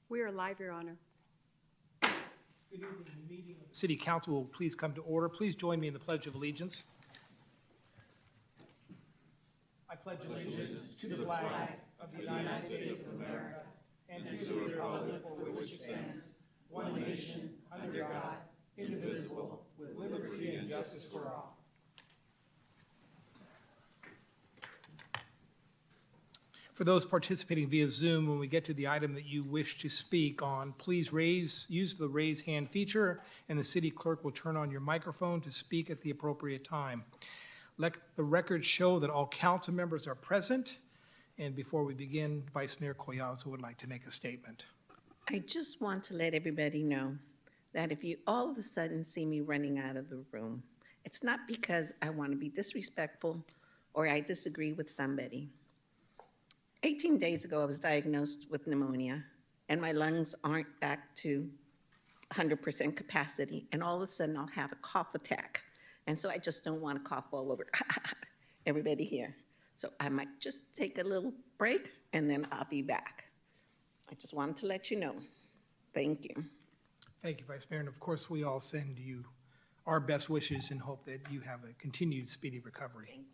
We are live, Your Honor. Good evening. The meeting of the City Council will please come to order. Please join me in the Pledge of Allegiance. I pledge allegiance to the flag of the United States of America and to the republic for which it stands, one nation, under God, indivisible, with liberty and justice for all. For those participating via Zoom, when we get to the item that you wish to speak on, please use the raise hand feature, and the city clerk will turn on your microphone to speak at the appropriate time. Let the record show that all council members are present. And before we begin, Vice Mayor Collazo would like to make a statement. I just want to let everybody know that if you all of a sudden see me running out of the room, it's not because I want to be disrespectful or I disagree with somebody. 18 days ago, I was diagnosed with pneumonia, and my lungs aren't back to 100% capacity, and all of a sudden I'll have a cough attack. And so I just don't want to cough all over everybody here. So I might just take a little break, and then I'll be back. I just wanted to let you know. Thank you. Thank you, Vice Mayor. And of course, we all send you our best wishes and hope that you have a continued speedy recovery. Thank you.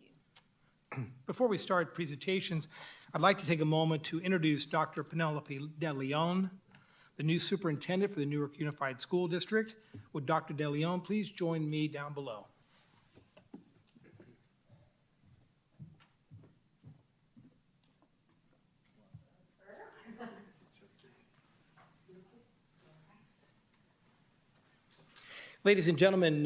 Before we start presentations, I'd like to take a moment to introduce Dr. Penelope De Leon, the new superintendent for the Newark Unified School District. Would Dr. De Leon please join me down below? Ladies and gentlemen,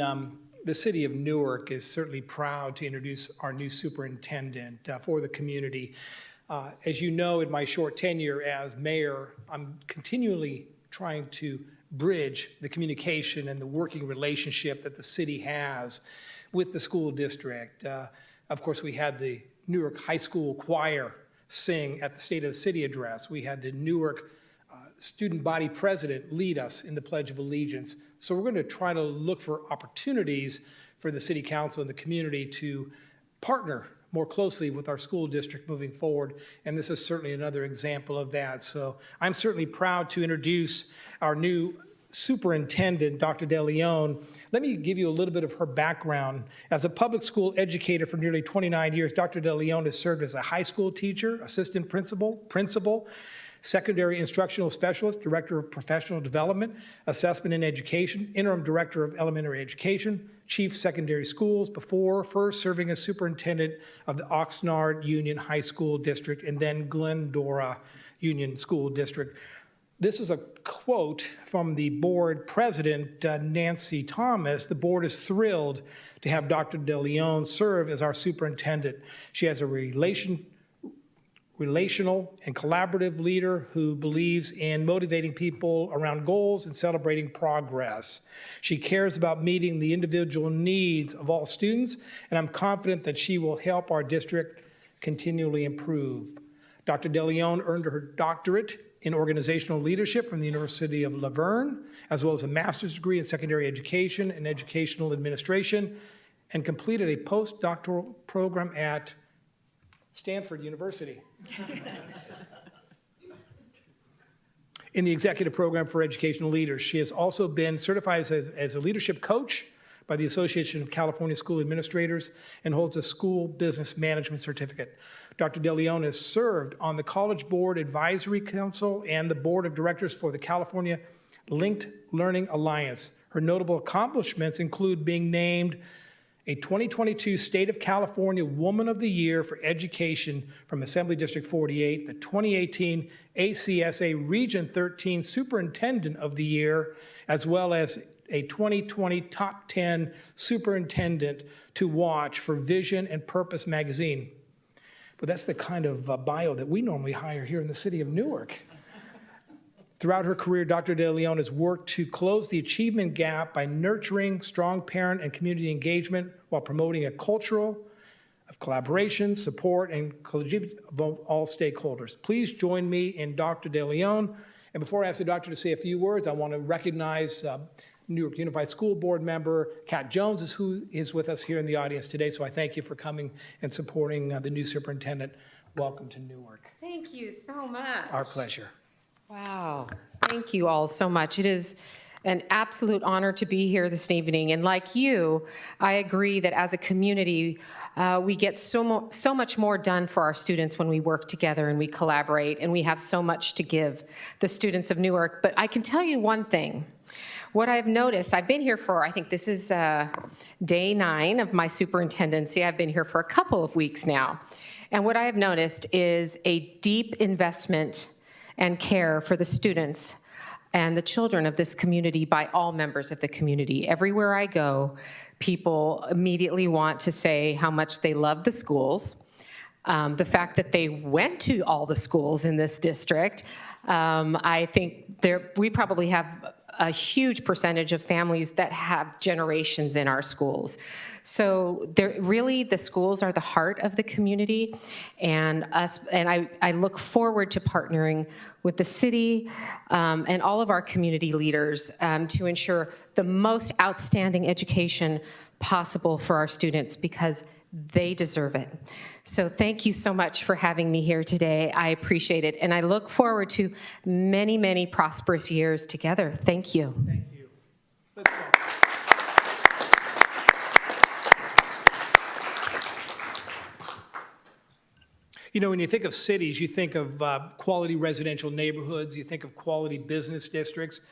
the city of Newark is certainly proud to introduce our new superintendent for the community. As you know, in my short tenure as mayor, I'm continually trying to bridge the communication and the working relationship that the city has with the school district. Of course, we had the Newark High School Choir sing at the State of the City address. We had the Newark student body president lead us in the Pledge of Allegiance. So we're going to try to look for opportunities for the city council and the community to partner more closely with our school district moving forward. And this is certainly another example of that. So I'm certainly proud to introduce our new superintendent, Dr. De Leon. Let me give you a little bit of her background. As a public school educator for nearly 29 years, Dr. De Leon has served as a high school teacher, assistant principal, secondary instructional specialist, director of professional development, assessment and education, interim director of elementary education, chief secondary schools, before first serving as superintendent of the Oxnard Union High School District and then Glendora Union School District. This is a quote from the board president, Nancy Thomas. The board is thrilled to have Dr. De Leon serve as our superintendent. She has a relational and collaborative leader who believes in motivating people around goals and celebrating progress. She cares about meeting the individual needs of all students, and I'm confident that she will help our district continually improve. Dr. De Leon earned her doctorate in organizational leadership from the University of La Verne, as well as a master's degree in secondary education and educational administration, and completed a postdoctoral program at Stanford University in the executive program for educational leaders. She has also been certified as a leadership coach by the Association of California School Administrators and holds a school business management certificate. Dr. De Leon has served on the College Board Advisory Council and the Board of Directors for the California Linked Learning Alliance. Her notable accomplishments include being named a 2022 State of California Woman of the Year for Education from Assembly District 48, the 2018 ACSA Region 13 Superintendent of the Year, as well as a 2020 Top 10 Superintendent to Watch for Vision and Purpose magazine. But that's the kind of bio that we normally hire here in the city of Newark. Throughout her career, Dr. De Leon has worked to close the achievement gap by nurturing strong parent and community engagement while promoting a culture of collaboration, support, and collegiality of all stakeholders. Please join me in Dr. De Leon. And before I ask the doctor to say a few words, I want to recognize Newark Unified School Board member Kat Jones, who is with us here in the audience today. So I thank you for coming and supporting the new superintendent. Welcome to Newark. Thank you so much. Our pleasure. Wow. Thank you all so much. It is an absolute honor to be here this evening. And like you, I agree that as a community, we get so much more done for our students when we work together and we collaborate, and we have so much to give the students of Newark. But I can tell you one thing. What I've noticed, I've been here for, I think this is day 9 of my superintendency. I've been here for a couple of weeks now. And what I have noticed is a deep investment and care for the students and the children of this community by all members of the community. Everywhere I go, people immediately want to say how much they love the schools, the fact that they went to all the schools in this district. I think we probably have a huge percentage of families that have generations in our schools. So really, the schools are the heart of the community, and I look forward to partnering with the city and all of our community leaders to ensure the most outstanding education possible for our students, because they deserve it. So thank you so much for having me here today. I appreciate it, and I look forward to many, many prosperous years together. Thank you. Thank you. Let's go. You know, when you think of cities, you think of quality residential neighborhoods, you think of quality business districts,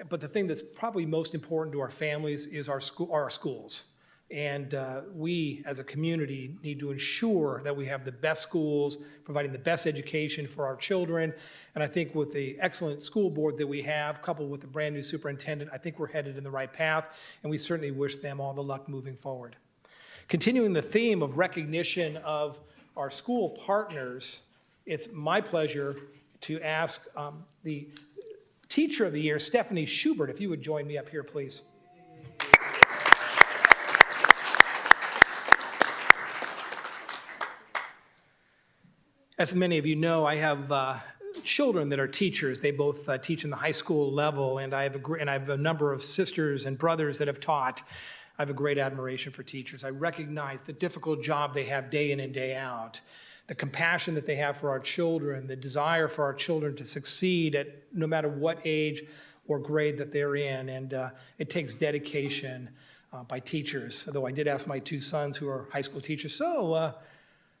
but the thing that's probably most important to our families is our schools. And we, as a community, need to ensure that we have the best schools, providing the best education for our children. And I think with the excellent school board that we have, coupled with the brand new superintendent, I think we're headed in the right path, and we certainly wish them all the luck moving forward. Continuing the theme of recognition of our school partners, it's my pleasure to ask the Teacher of the Year, Stephanie Schubert, if you would join me up here, please. As many of you know, I have children that are teachers. They both teach in the high school level, and I have a number of sisters and brothers that have taught. I have a great admiration for teachers. I recognize the difficult job they have day in and day out, the compassion that they have for our children, the desire for our children to succeed at no matter what age or grade that they're in, and it takes dedication by teachers. Although I did ask my 2 sons who are high school teachers, so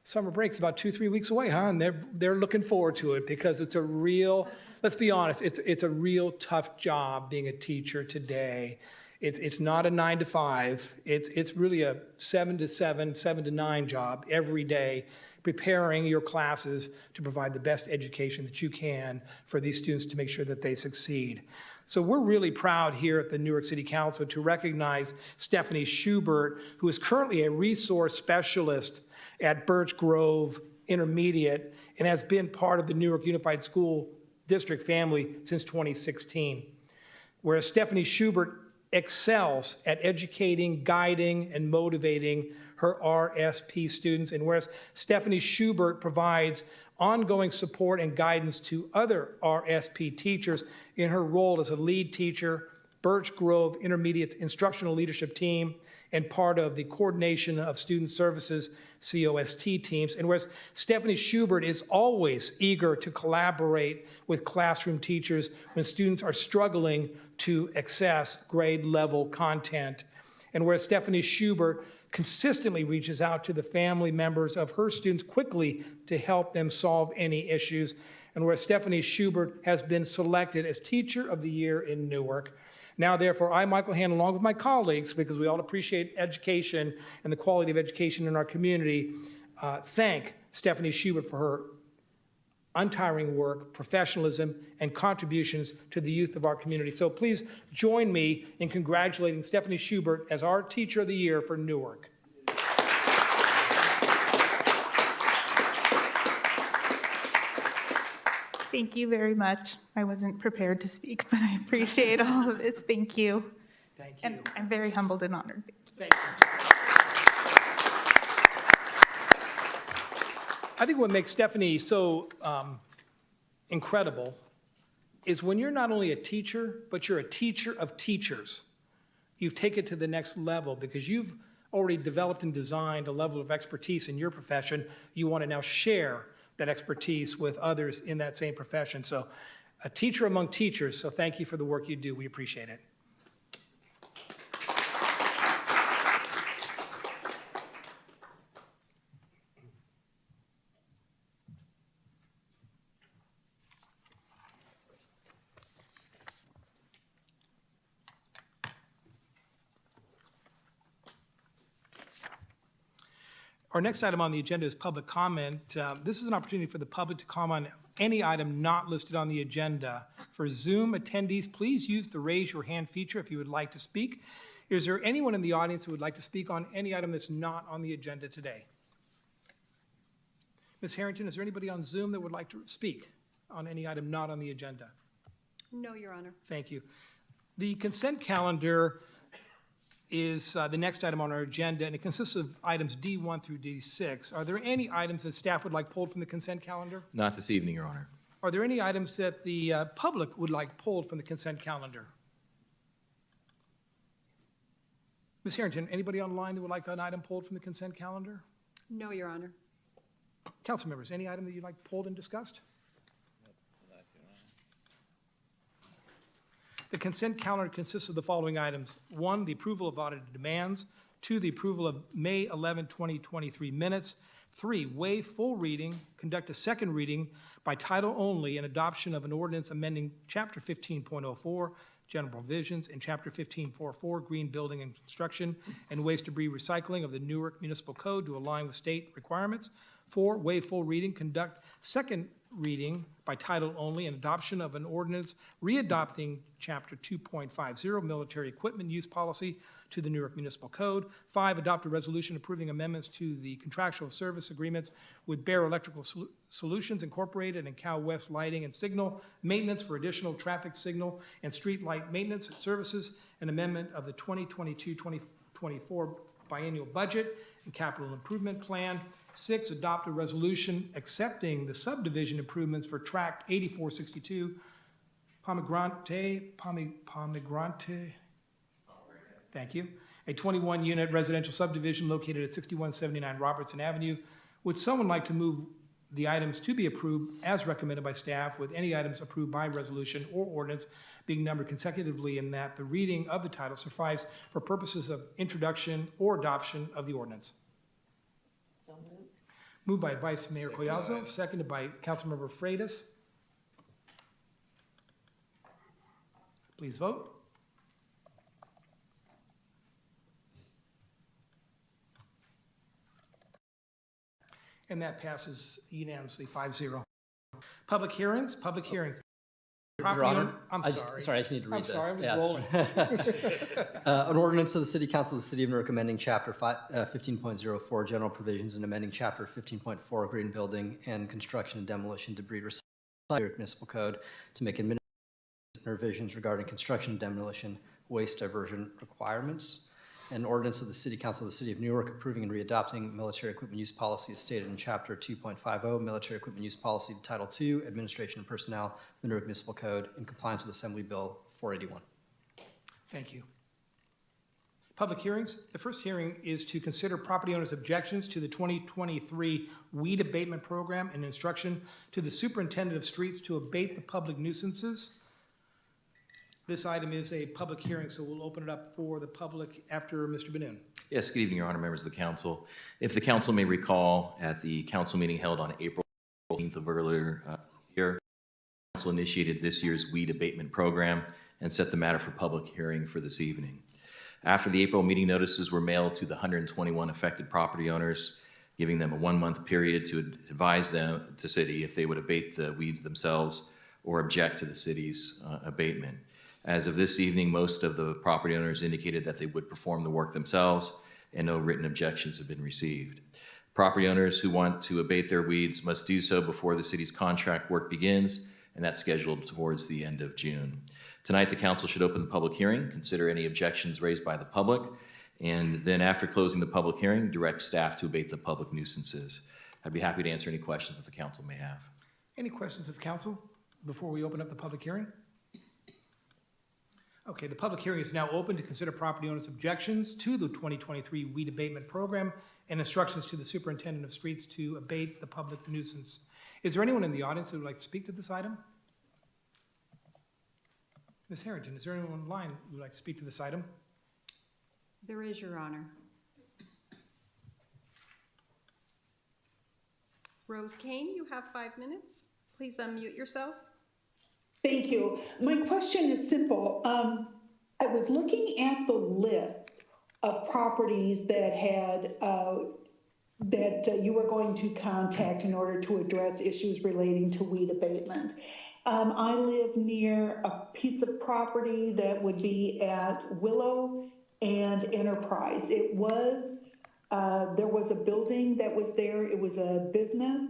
summer break's about 2-3 weeks away, huh? And they're looking forward to it, because it's a real, let's be honest, it's a real tough job being a teacher today. It's not a 9 to 5. It's really a 7 to 7, 7 to 9 job every day, preparing your classes to provide the best education that you can for these students to make sure that they succeed. So we're really proud here at the Newark City Council to recognize Stephanie Schubert, who is currently a resource specialist at Birch Grove Intermediate and has been part of the Newark Unified School District family since 2016. Whereas Stephanie Schubert excels at educating, guiding, and motivating her RSP students, and whereas Stephanie Schubert provides ongoing support and guidance to other RSP teachers in her role as a lead teacher, Birch Grove Intermediate's instructional leadership team, and part of the coordination of student services COST teams. And whereas Stephanie Schubert is always eager to collaborate with classroom teachers when students are struggling to access grade level content. And whereas Stephanie Schubert consistently reaches out to the family members of her students quickly to help them solve any issues. And where Stephanie Schubert has been selected as Teacher of the Year in Newark. Now, therefore, I, Michael Hand, along with my colleagues, because we all appreciate education and the quality of education in our community, thank Stephanie Schubert for her untiring work, professionalism, and contributions to the youth of our community. So please join me in congratulating Stephanie Schubert as our Teacher of the Year for Newark. Thank you very much. I wasn't prepared to speak, but I appreciate all of this. Thank you. Thank you. And I'm very humbled and honored. Thank you. I think what makes Stephanie so incredible is when you're not only a teacher, but you're a teacher of teachers. You've taken it to the next level because you've already developed and designed a level of expertise in your profession. You want to now share that expertise with others in that same profession. So a teacher among teachers, so thank you for the work you do. We appreciate it. Our next item on the agenda is public comment. This is an opportunity for the public to comment on any item not listed on the agenda. For Zoom attendees, please use the raise your hand feature if you would like to speak. Is there anyone in the audience who would like to speak on any item that's not on the agenda today? Ms. Harrington, is there anybody on Zoom that would like to speak on any item not on the agenda? No, Your Honor. Thank you. The consent calendar is the next item on our agenda, and it consists of items D1 through D6. Are there any items that staff would like pulled from the consent calendar? Not this evening, Your Honor. Are there any items that the public would like pulled from the consent calendar? Ms. Harrington, anybody online that would like an item pulled from the consent calendar? No, Your Honor. Council members, any item that you'd like pulled and discussed? The consent calendar consists of the following items. 1, the approval of audited demands. 2, the approval of May 11, 2023 minutes. 3, waive full reading, conduct a second reading by title only, and adoption of an ordinance amending Chapter 15.04, General Provisions, and Chapter 15.44, Green Building and Construction and Waste Debris Recycling of the Newark Municipal Code to align with state requirements. 4, waive full reading, conduct second reading by title only, and adoption of an ordinance readopting Chapter 2.50 Military Equipment Use Policy to the Newark Municipal Code. 5, adopt a resolution approving amendments to the contractual service agreements with Bear Electrical Solutions Incorporated and Cal West Lighting and Signal Maintenance for additional traffic signal and street light maintenance services, an amendment of the 2022-2024 biennial budget and capital improvement plan. 6, adopt a resolution accepting the subdivision improvements for tract 8462 Pomegranate, thank you, a 21-unit residential subdivision located at 6179 Robertson Avenue. Would someone like to move the items to be approved as recommended by staff, with any items approved by resolution or ordinance being numbered consecutively, and that the reading of the title suffice for purposes of introduction or adoption of the ordinance? So moved. Moved by Vice Mayor Collazo, seconded by Councilmember Freitas. Please vote. And that passes unanimously 5-0. Public hearings, Your Honor, I'm sorry. Sorry, I just need to read I'm this. sorry, I'm just Yeah, rolling. An ordinance of the City Council of the City of Newark amending Chapter 15.04 General Provisions and amending Chapter 15.4 Green Building and Construction and Demolition Debris Recycling Newark Municipal Code to make administrative revisions regarding construction and demolition waste diversion requirements. An ordinance of the City Council of the City of Newark approving and readopting military equipment use policy as stated in Chapter 2.50 Military Equipment Use Policy, Title II, Administration and Personnel, the Newark Municipal Code, in compliance with Assembly Bill 481. Thank you. Public hearings. The first hearing is to consider property owners' objections to the 2023 weed abatement program and instruction to the superintendent of streets to abate the public nuisances. This item is a public hearing, so we'll open it up for the public after Mr. Benoon. Yes, good evening, Your Honor, members of the council. If the council may recall, at the council meeting held on April 14th of earlier this year, the council initiated this year's weed abatement program and set the matter for public hearing for this evening. After the April meeting, notices were mailed to the 121 affected property owners, giving them a 1-month period to advise them, the city, if they would abate the weeds themselves or object to the city's abatement. As of this evening, most of the property owners indicated that they would perform the work themselves, and no written objections have been received. Property owners who want to abate their weeds must do so before the city's contract work begins, and that's scheduled towards the end of June. Tonight, the council should open the public hearing, consider any objections raised by the public, and then after closing the public hearing, direct staff to abate the public nuisances. I'd be happy to answer any questions that the council may have. Any questions of council before we open up the public hearing? Okay, the public hearing is now open to consider property owners' objections to the 2023 weed abatement program and instructions to the superintendent of streets to abate the public nuisance. Is there anyone in the audience that would like to speak to this item? Ms. Harrington, is there anyone online who would like to speak to this item? There is, Your Honor. Rose Kane, you have 5 minutes. Please unmute yourself. Thank you. My question is simple. I was looking at the list of properties that had, that you were going to contact in order to address issues relating to weed abatement. I live near a piece of property that would be at Willow and Enterprise. It was, there was a building that was there. It was a business,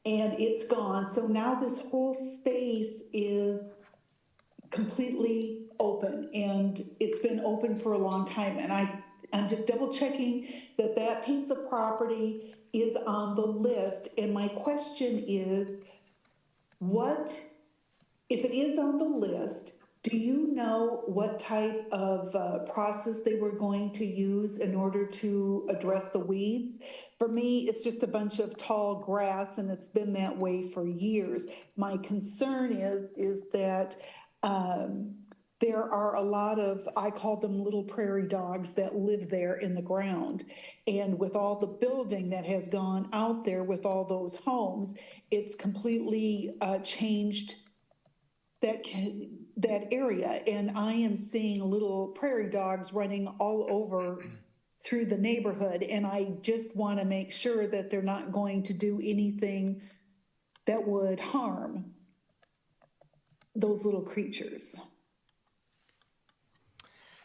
and it's gone. So now this whole space is completely open, and it's been open for a long time. And I'm just double checking that that piece of property is on the list. And my question is, what, if it is on the list, do you know what type of process they were going to use in order to address the weeds? For me, it's just a bunch of tall grass, and it's been that way for years. My concern is that there are a lot of, I call them little prairie dogs, that live there in the ground. And with all the building that has gone out there with all those homes, it's completely changed that area. And I am seeing little prairie dogs running all over through the neighborhood. And I just want to make sure that they're not going to do anything that would harm those little creatures.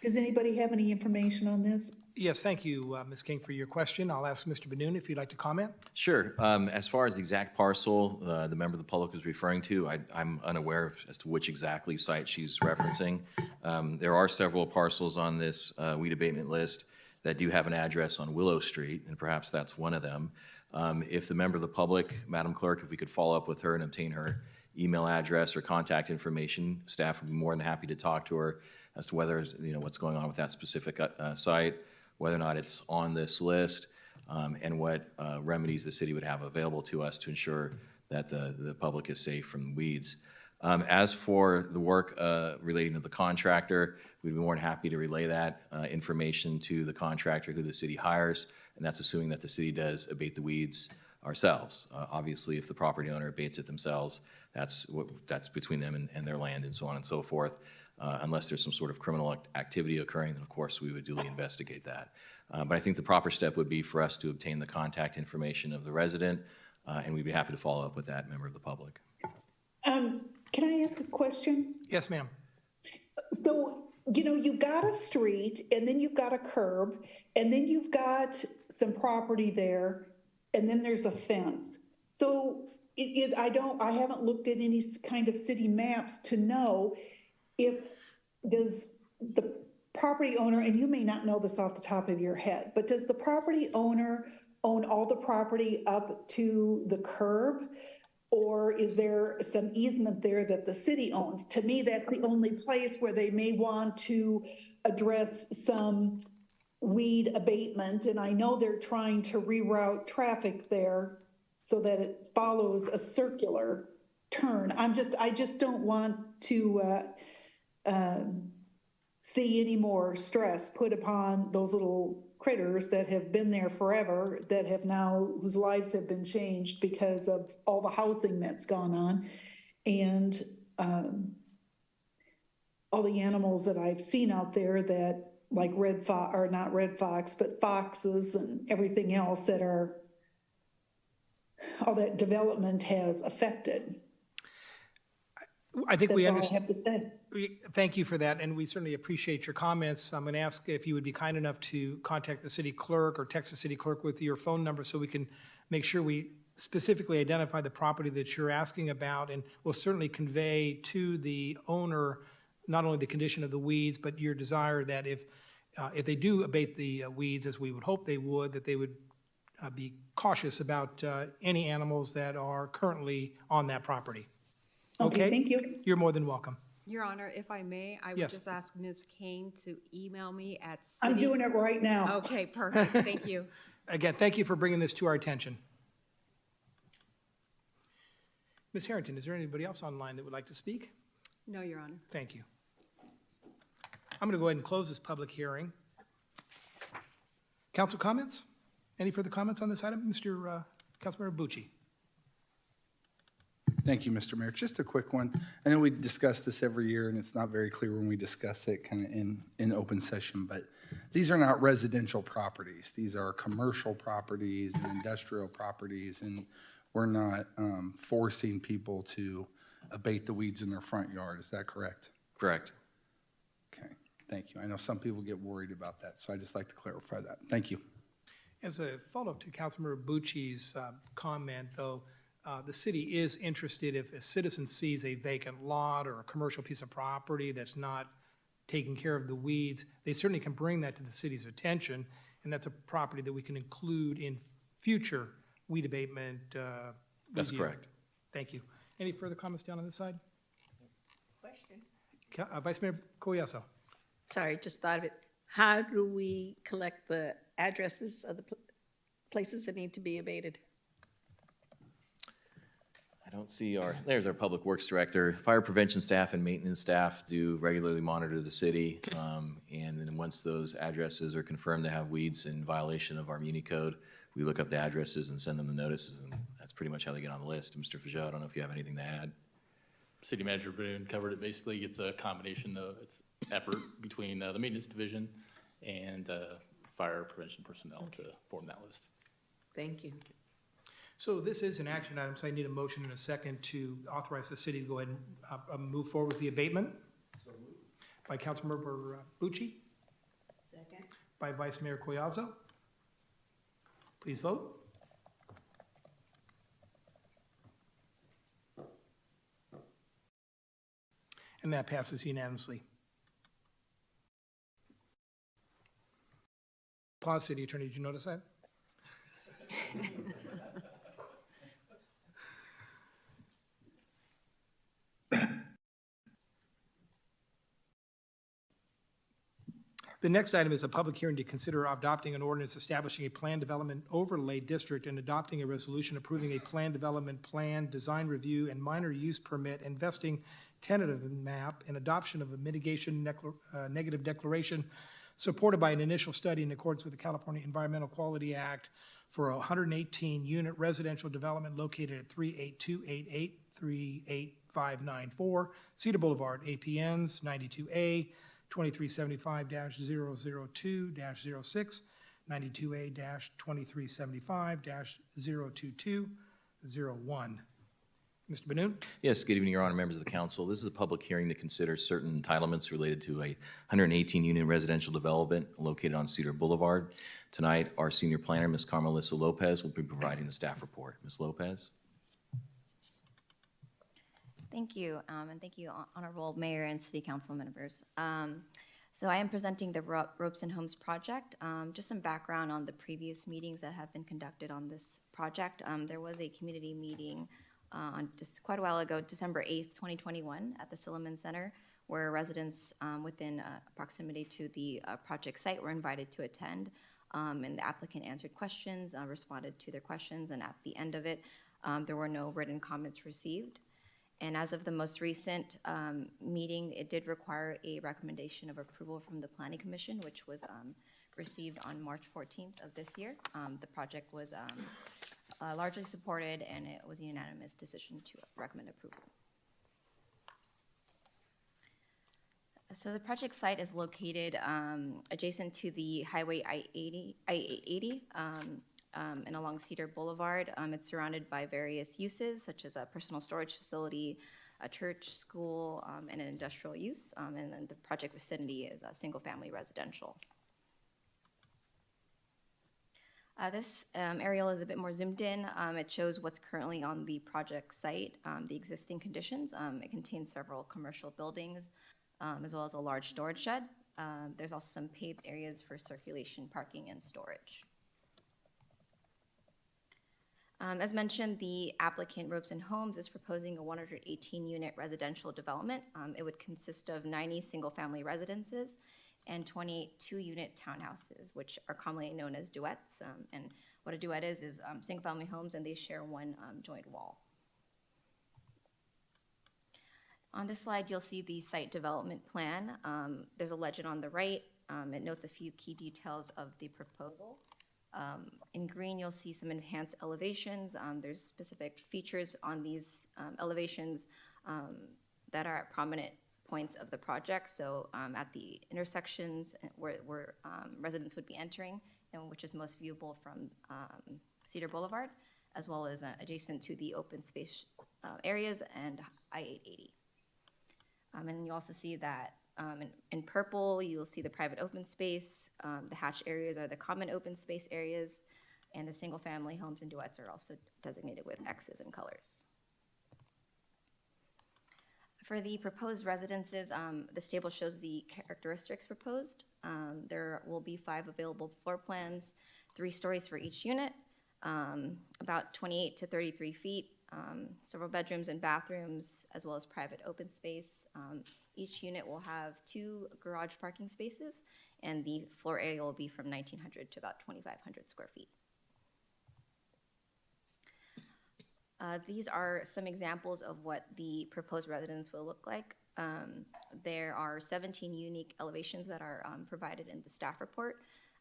Does anybody have any information on this? Yes, thank you, Ms. King, for your question. I'll ask Mr. Benoon if you'd like to comment. Sure. As far as the exact parcel the member of the public is referring to, I'm unaware as to which exactly site she's referencing. There are several parcels on this weed abatement list that do have an address on Willow Street, and perhaps that's one of them. If the member of the public, Madam Clerk, if we could follow up with her and obtain her email address or contact information, staff would be more than happy to talk to her as to whether, what's going on with that specific site, whether or not it's on this list, and what remedies the city would have available to us to ensure that the public is safe from weeds. As for the work relating to the contractor, we'd be more than happy to relay that information to the contractor who the city hires, and that's assuming that the city does abate the weeds ourselves. Obviously, if the property owner abates it themselves, that's between them and their land and so on and so forth. Unless there's some sort of criminal activity occurring, then of course we would duly investigate that. But I think the proper step would be for us to obtain the contact information of the resident, and we'd be happy to follow up with that member of the public. Can I ask a question? Yes, ma'am. So, you've got a street, and then you've got a curb, and then you've got some property there, and then there's a fence. So I haven't looked at any kind of city maps to know if does the property owner, and you may not know this off the top of your head, but does the property owner own all the property up to the curb? Or is there some easement there that the city owns? To me, that's the only place where they may want to address some weed abatement. And I know they're trying to reroute traffic there so that it follows a circular turn. I just don't want to see any more stress put upon those little critters that have been there forever, that have now, whose lives have been changed because of all the housing that's gone on, and all the animals that I've seen out there that, like not red fox, but foxes and everything else that are, all that development has affected. I think we understand. That's all I have to say. Thank you for that, and we certainly appreciate your comments. I'm going to ask if you would be kind enough to contact the city clerk or text the city clerk with your phone number so we can make sure we specifically identify the property that you're asking about, and we'll certainly convey to the owner not only the condition of the weeds, but your desire that if they do abate the weeds, as we would hope they would, that they would be cautious about any animals that are currently on that property. Okay, thank you. You're more than welcome. Your Honor, if I may, I would Yes. just ask Ms. Kane to email me at I'm doing it right now. Okay, perfect. Thank you. Again, thank you for bringing this to our attention. Ms. Harrington, is there anybody else online that would like to speak? No, Your Honor. Thank you. I'm going to go ahead and close this public hearing. Council comments? Any further comments on this item? Mr. Councilmember Bucci. Thank you, Mr. Mayor. Just a quick one. I know we discuss this every year, and it's not very clear when we discuss it kind of in open session, but these are not residential properties. These are commercial properties and industrial properties, and we're not forcing people to abate the weeds in their front yard. Is that correct? Correct. Okay, thank you. I know some people get worried about that, so I just like to clarify that. Thank you. As a follow-up to Councilmember Bucci's comment, though, the city is interested if a citizen sees a vacant lot or a commercial piece of property that's not taking care of the weeds, they certainly can bring that to the city's attention, and that's a property that we can include in future weed abatement That's review. correct. Thank you. Any further comments down on this side? Question. Vice Mayor Collazo. Sorry, just thought of it. How do we collect the addresses of the places that need to be abated? I don't see there's our Public Works Director. Fire prevention staff and maintenance staff do regularly monitor the city. And then once those addresses are confirmed to have weeds in violation of our Muni code, we look up the addresses and send them the notices, and that's pretty much how they get on the list. Mr. Fajot, I don't know if you have anything to add. City Manager Boone covered it. Basically, it's a combination of its effort between the maintenance division and fire prevention personnel to form that list. Thank you. So this is an action item, so I need a motion and a second to authorize the city to go ahead and move forward with the abatement. So moved. By Councilmember Bucci. Second. By Vice Mayor Collazo. Please vote. And that passes unanimously. Pause, City Attorney, did you notice that? The next item is a public hearing to consider adopting an ordinance establishing a plan development overlay district and adopting a resolution approving a plan development plan, design review, and minor use permit, investing tentative map, and adoption of a mitigation negative declaration supported by an initial study in accordance with the California Environmental Quality Act for a 118-unit residential development located at 38288, 38594 Cedar Boulevard, APNs 92A, 2375-002-06, 92A-2375-02201. Mr. Benoon? Yes, good evening, Your Honor, members of the council. This is a public hearing to consider certain entitlements related to a 118-unit residential development located on Cedar Boulevard. Tonight, our senior planner, Ms. Carmelissa Lopez, will be providing the staff report. Ms. Lopez? Thank you, and thank you, Honorable Mayor and City Council members. So I am presenting the Ropes and Homes project. Just some background on the previous meetings that have been conducted on this project. There was a community meeting just quite a while ago, December 8th, 2021, at the Silliman Center, where residents within proximity to the project site were invited to attend. And the applicant answered questions, responded to their questions, and at the end of it, there were no written comments received. And as of the most recent meeting, it did require a recommendation of approval from the Planning Commission, which was received on March 14th of this year. The project was largely supported, and it was a unanimous decision to recommend approval. So the project site is located adjacent to the Highway I-880 and along Cedar Boulevard. It's surrounded by various uses, such as a personal storage facility, a church, school, and an industrial use. And then the project vicinity is a single-family residential. This aerial is a bit more zoomed in. It shows what's currently on the project site, the existing conditions. It contains several commercial buildings, as well as a large storage shed. There's also some paved areas for circulation, parking, and storage. As mentioned, the applicant, Ropes and Homes, is proposing a 118-unit residential development. It would consist of 90 single-family residences and 28 two-unit townhouses, which are commonly known as duets. And what a duet is single-family homes, and they share one joint wall. On this slide, you'll see the site development plan. There's a legend on the right. It notes a few key details of the proposal. In green, you'll see some enhanced elevations. There's specific features on these elevations that are at prominent points of the project. So at the intersections where residents would be entering, and which is most viewable from Cedar Boulevard, as well as adjacent to the open space areas and I-880. And you also see that in purple, you'll see the private open space. The hatch areas are the common open space areas, and the single-family homes and duets are also designated with X's and colors. For the proposed residences, this table shows the characteristics proposed. There will be 5 available floor plans, 3 stories for each unit, about 28 to 33 feet, several bedrooms and bathrooms, as well as private open space. Each unit will have 2 garage parking spaces, and the floor area will be from 1,900 to about 2,500 square feet. These are some examples of what the proposed residence will look like. There are 17 unique elevations that are provided in the staff report,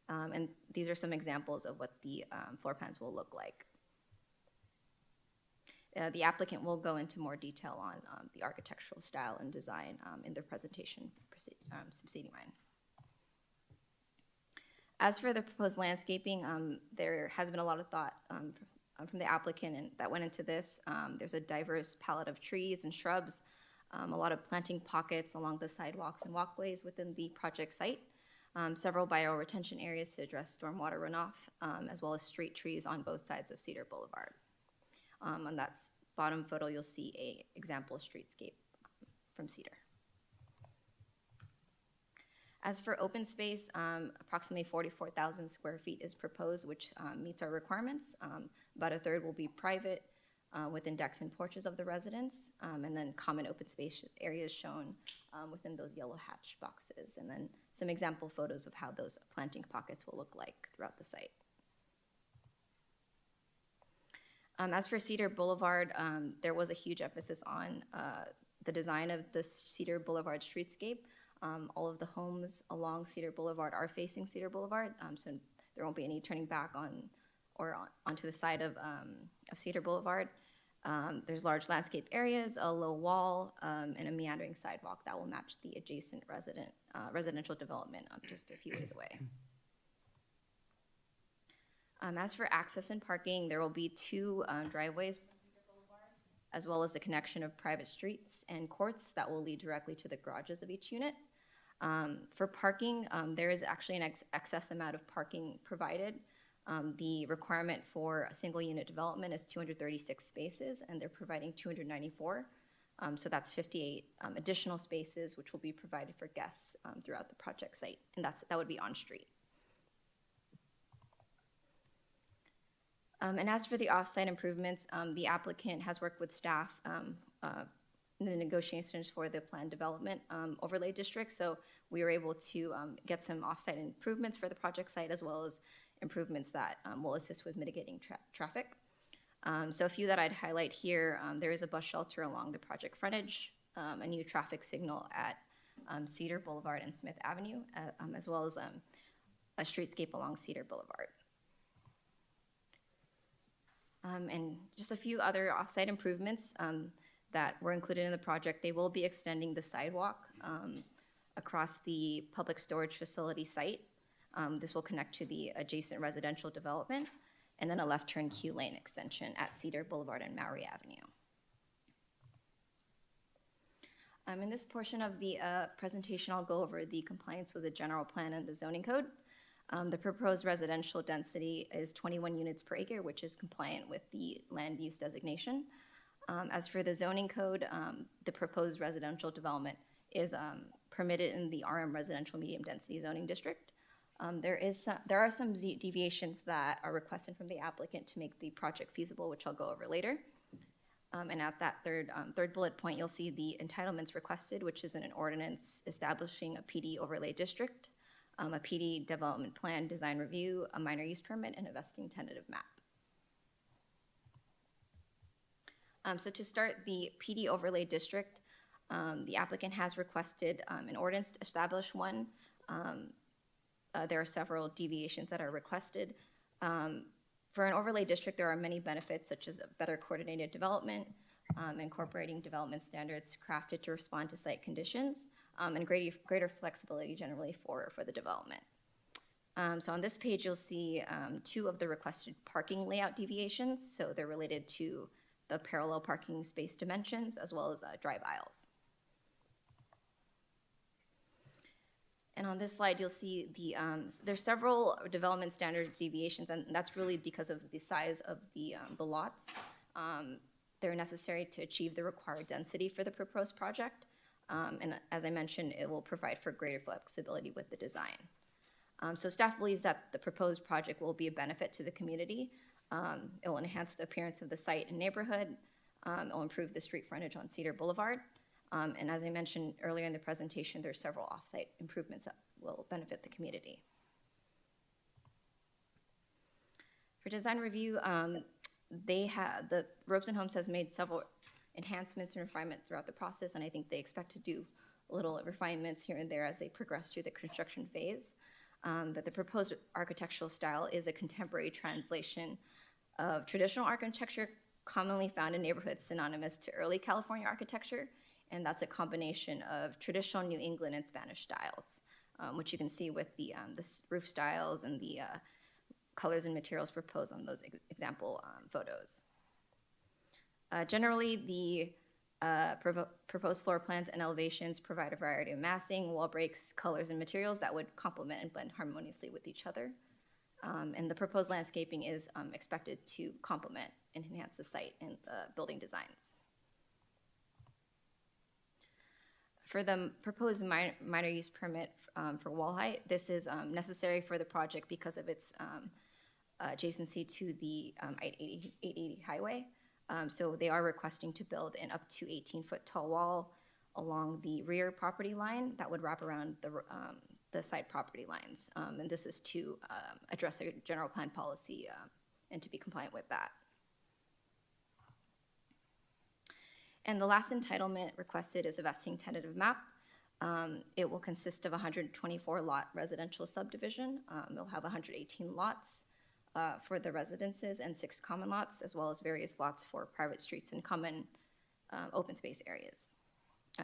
and these are some examples of what the floor plans will look like. The applicant will go into more detail on the architectural style and design in their presentation succeeding mine. As for the proposed landscaping, there has been a lot of thought from the applicant and that went into this. There's a diverse palette of trees and shrubs, a lot of planting pockets along the sidewalks and walkways within the project site, several bioretention areas to address stormwater runoff, as well as street trees on both sides of Cedar Boulevard. On that bottom photo, you'll see an example streetscape from Cedar. As for open space, approximately 44,000 square feet is proposed, which meets our requirements. About a third will be private within decks and porches of the residents, and then common open space areas shown within those yellow hatch boxes, and then some example photos of how those planting pockets will look like throughout the site. As for Cedar Boulevard, there was a huge emphasis on the design of the Cedar Boulevard streetscape. All of the homes along Cedar Boulevard are facing Cedar Boulevard, so there won't be any turning back onto the side of Cedar Boulevard. There's large landscape areas, a low wall, and a meandering sidewalk that will match the adjacent residential development just a few ways away. As for access and parking, there will be 2 driveways, as well as a connection of private streets and courts that will lead directly to the garages of each unit. For parking, there is actually an excess amount of parking provided. The requirement for a single unit development is 236 spaces, and they're providing 294. So that's 58 additional spaces, which will be provided for guests throughout the project site, and that would be on street. And as for the off-site improvements, the applicant has worked with staff in the negotiations for the planned development overlay district. So we were able to get some off-site improvements for the project site, as well as improvements that will assist with mitigating traffic. So a few that I'd highlight here, there is a bus shelter along the project frontage, a new traffic signal at Cedar Boulevard and Smith Avenue, as well as a streetscape along Cedar Boulevard. And just a few other off-site improvements that were included in the project. They will be extending the sidewalk across the public storage facility site. This will connect to the adjacent residential development, and then a left turn queue lane extension at Cedar Boulevard and Maury Avenue. In this portion of the presentation, I'll go over the compliance with the general plan and the zoning code. The proposed residential density is 21 units per acre, which is compliant with the land use designation. As for the zoning code, the proposed residential development is permitted in the RM residential medium density zoning district. There are some deviations that are requested from the applicant to make the project feasible, which I'll go over later. And at that third bullet point, you'll see the entitlements requested, which is in an ordinance establishing a PD overlay district, a PD development plan design review, a minor use permit, and a vesting tentative map. So to start, the PD overlay district The applicant has requested an ordinance to establish one. There are several deviations that are requested. For an overlay district, there are many benefits such as a better coordinated development, incorporating development standards crafted to respond to site conditions, and greater flexibility generally for the development. So on this page, you'll see 2 of the requested parking layout deviations. So they're related to the parallel parking space dimensions as well as drive aisles. And on this slide, you'll see there's several development standard deviations, and that's really because of the size of the lots. They're necessary to achieve the required density for the proposed project. And as I mentioned, it will provide for greater flexibility with the design. So staff believes that the proposed project will be a benefit to the community. It will enhance the appearance of the site and neighborhood. It will improve the street frontage on Cedar Boulevard. And as I mentioned earlier in the presentation, there's several off-site improvements that will benefit the community. For design review, the Robeson Homes has made several enhancements and refinements throughout the process, and I think they expect to do little refinements here and there as they progress through the construction phase. But the proposed architectural style is a contemporary translation of traditional architecture commonly found in neighborhoods synonymous to early California architecture, and that's a combination of traditional New England and Spanish styles, which you can see with the roof styles and the colors and materials proposed on those example photos. Generally, the proposed floor plans and elevations provide a variety of massing, wall breaks, colors, and materials that would complement and blend harmoniously with each other. And the proposed landscaping is expected to complement and enhance the site and the building designs. For the proposed minor use permit for wall height, this is necessary for the project because of its adjacency to the 880 highway. So they are requesting to build an up to 18-foot tall wall along the rear property line that would wrap around the side property lines. And this is to address a general plan policy and to be compliant with that. And the last entitlement requested is a vesting tentative map. It will consist of 124 lot residential subdivision. It'll have 118 lots for the residences and 6 common lots, as well as various lots for private streets and common open space areas.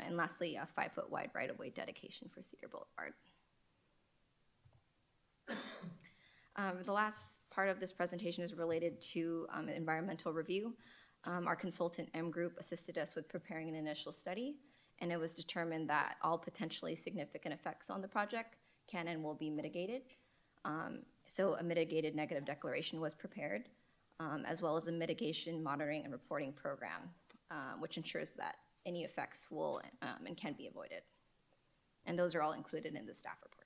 And lastly, a 5-foot wide right-of-way dedication for Cedar Boulevard. The last part of this presentation is related to environmental review. Our consultant M Group assisted us with preparing an initial study, and it was determined that all potentially significant effects on the project can and will be mitigated. So a mitigated negative declaration was prepared, as well as a mitigation monitoring and reporting program, which ensures that any effects will and can be avoided. And those are all included in the staff report.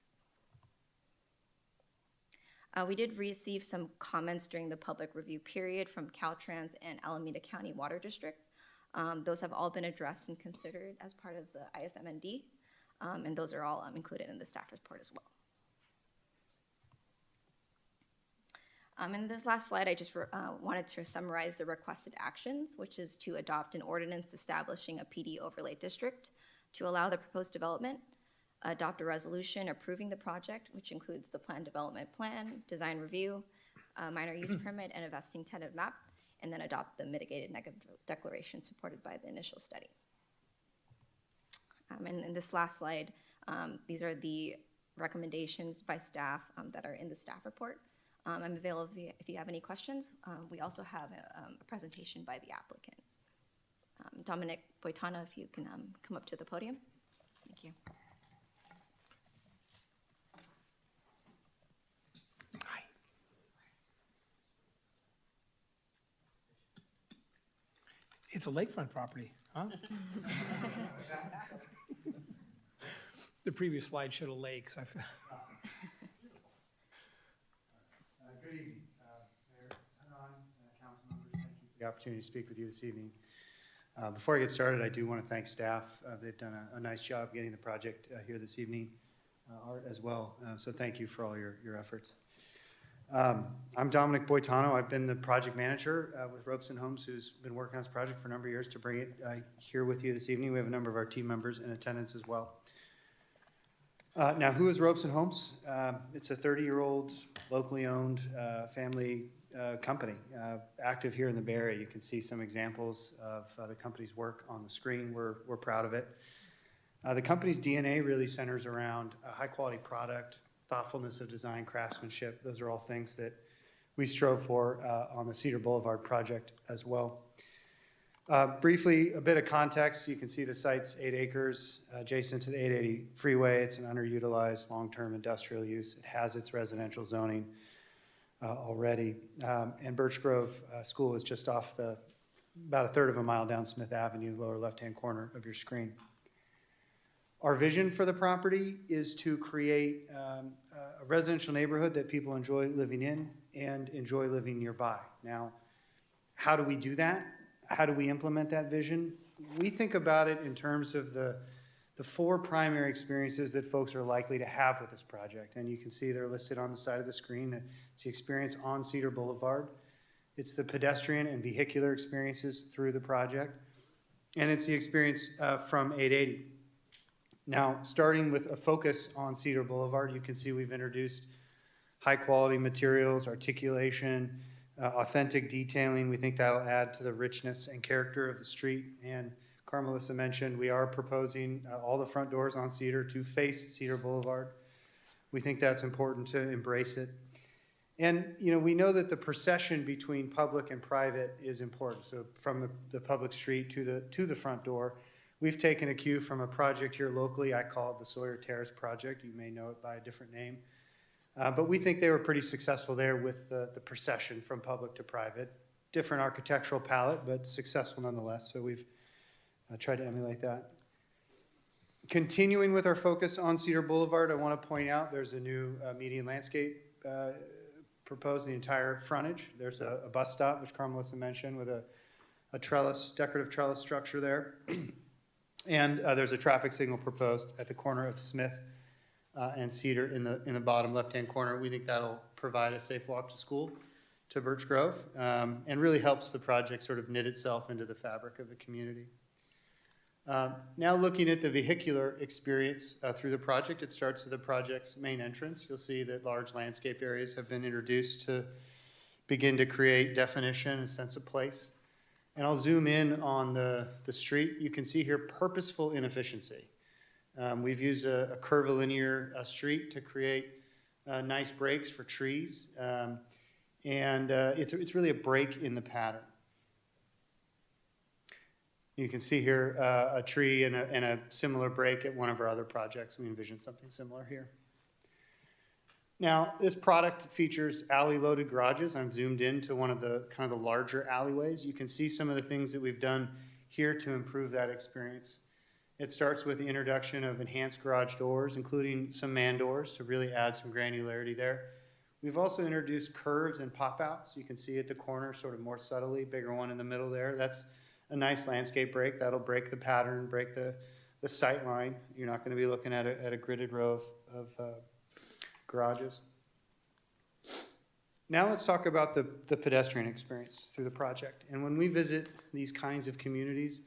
We did receive some comments during the public review period from Caltrans and Alameda County Water District. Those have all been addressed and considered as part of the ISMND, and those are all included in the staff report as well. In this last slide, I just wanted to summarize the requested actions, which is to adopt an ordinance establishing a PD overlay district to allow the proposed development, adopt a resolution approving the project, which includes the plan development plan, design review, minor use permit, and a vesting tentative map, and then adopt the mitigated negative declaration supported by the initial study. And in this last slide, these are the recommendations by staff that are in the staff report. I'm available if you have any questions. We also have a presentation by the applicant. Dominic Boitano, if you can come up to the podium. Thank you. Hi. It's a lakefront property, huh? The previous slide showed a lake, so I feel. Good evening, Mayor, council members. Thank you for the opportunity to speak with you this evening. Before I get started, I do want to thank staff. They've done a nice job getting the project here this evening, Art as well. So thank you for all your efforts. I'm Dominic Boitano. I've been the project manager with Ropes and Homes, who's been working on this project for a number of years to bring it here with you this evening. We have a number of our team members in attendance as well. Now, who is Ropes and Homes? It's a 30-year-old, locally owned family company, active here in the Bay Area. You can see some examples of the company's work on the screen. We're proud of it. The company's DNA really centers around a high-quality product, thoughtfulness of design, craftsmanship. Those are all things that we strove for on the Cedar Boulevard project as well. Briefly, a bit of context. You can see the site's 8 acres adjacent to the 880 freeway. It's an underutilized long-term industrial use. It has its residential zoning already. And Birch Grove School is just off about a third of a mile down Smith Avenue, lower left-hand corner of your screen. Our vision for the property is to create a residential neighborhood that people enjoy living in and enjoy living nearby. Now, how do we do that? How do we implement that vision? We think about it in terms of the 4 primary experiences that folks are likely to have with this project. And you can see they're listed on the side of the screen. It's the experience on Cedar Boulevard. It's the pedestrian and vehicular experiences through the project. And it's the experience from 880. Now, starting with a focus on Cedar Boulevard, you can see we've introduced high-quality materials, articulation, authentic detailing. We think that'll add to the richness and character of the street. And Carmelissa mentioned we are proposing all the front doors on Cedar to face Cedar Boulevard. We think that's important to embrace it. And we know that the procession between public and private is important. So from the public street to the front door, we've taken a cue from a project here locally. I call it the Sawyer Terrace Project. You may know it by a different name. But we think they were pretty successful there with the procession from public to private. Different architectural palette, but successful nonetheless. So we've tried to emulate that. Continuing with our focus on Cedar Boulevard, I want to point out there's a new median landscape proposed in the entire frontage. There's a bus stop, which Carmelissa mentioned, with a trellis, decorative trellis structure there. And there's a traffic signal proposed at the corner of Smith and Cedar in the bottom left-hand corner. We think that'll provide a safe walk to school to Birch Grove and really helps the project sort of knit itself into the fabric of the community. Now looking at the vehicular experience through the project, it starts at the project's main entrance. You'll see that large landscape areas have been introduced to begin to create definition, a sense of place. And I'll zoom in on the street. You can see here purposeful inefficiency. We've used a curvilinear street to create nice breaks for trees. It's really a break in the pattern. You can see here a tree and a similar break at one of our other projects. We envision something similar here. Now, this product features alley-loaded garages. I'm zoomed in to one of the kind of the larger alleyways. You can see some of the things that we've done here to improve that experience. It starts with the introduction of enhanced garage doors, including some man doors to really add some granularity there. We've also introduced curves and pop-outs. You can see at the corner sort of more subtly, bigger one in the middle there. That's a nice landscape break. That'll break the pattern, break the sight line. You're not going to be looking at a gridded row of garages. Now let's talk about the pedestrian experience through the project. And when we visit these kinds of communities,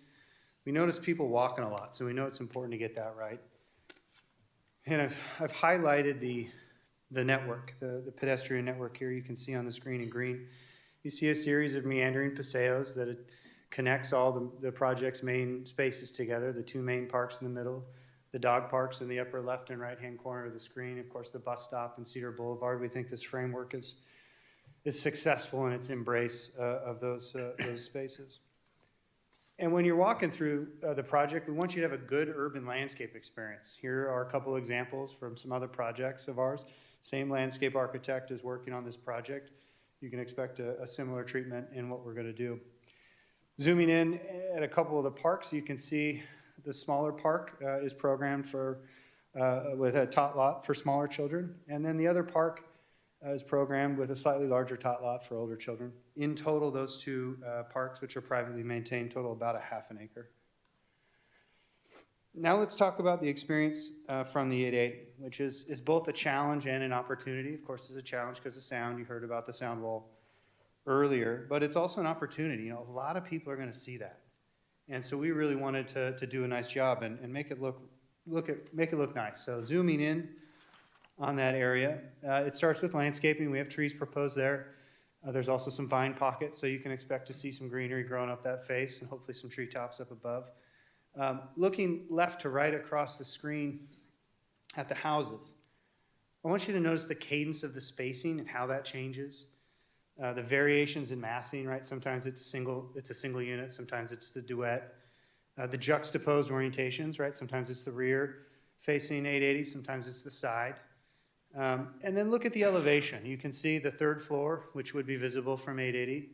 we notice people walking a lot, so we know it's important to get that right. And I've highlighted the network, the pedestrian network here. You can see on the screen in green. You see a series of meandering paseos that it connects all the project's main spaces together, the 2 main parks in the middle, the dog parks in the upper left and right-hand corner of the screen, of course, the bus stop in Cedar Boulevard. We think this framework is successful in its embrace of those spaces. And when you're walking through the project, we want you to have a good urban landscape experience. Here are a couple examples from some other projects of ours. Same landscape architect is working on this project. You can expect a similar treatment in what we're going to do. Zooming in at a couple of the parks, you can see the smaller park is programmed with a tot lot for smaller children. And then the other park is programmed with a slightly larger tot lot for older children. In total, those 2 parks, which are privately maintained, total about a half an acre. Now let's talk about the experience from the 880, which is both a challenge and an opportunity. Of course, it's a challenge because of sound. You heard about the sound wall earlier, but it's also an opportunity. You know, a lot of people are going to see that. And so we really wanted to do a nice job and make it look nice. So zooming in on that area, it starts with landscaping. We have trees proposed there. There's also some vine pockets, so you can expect to see some greenery growing up that face and hopefully some treetops up above. Looking left to right across the screen at the houses, I want you to notice the cadence of the spacing and how that changes. The variations in massing, right? Sometimes it's a single unit, sometimes it's the duet. The juxtaposed orientations, right? Sometimes it's the rear facing 880, sometimes it's the side. And then look at the elevation. You can see the third floor, which would be visible from 880,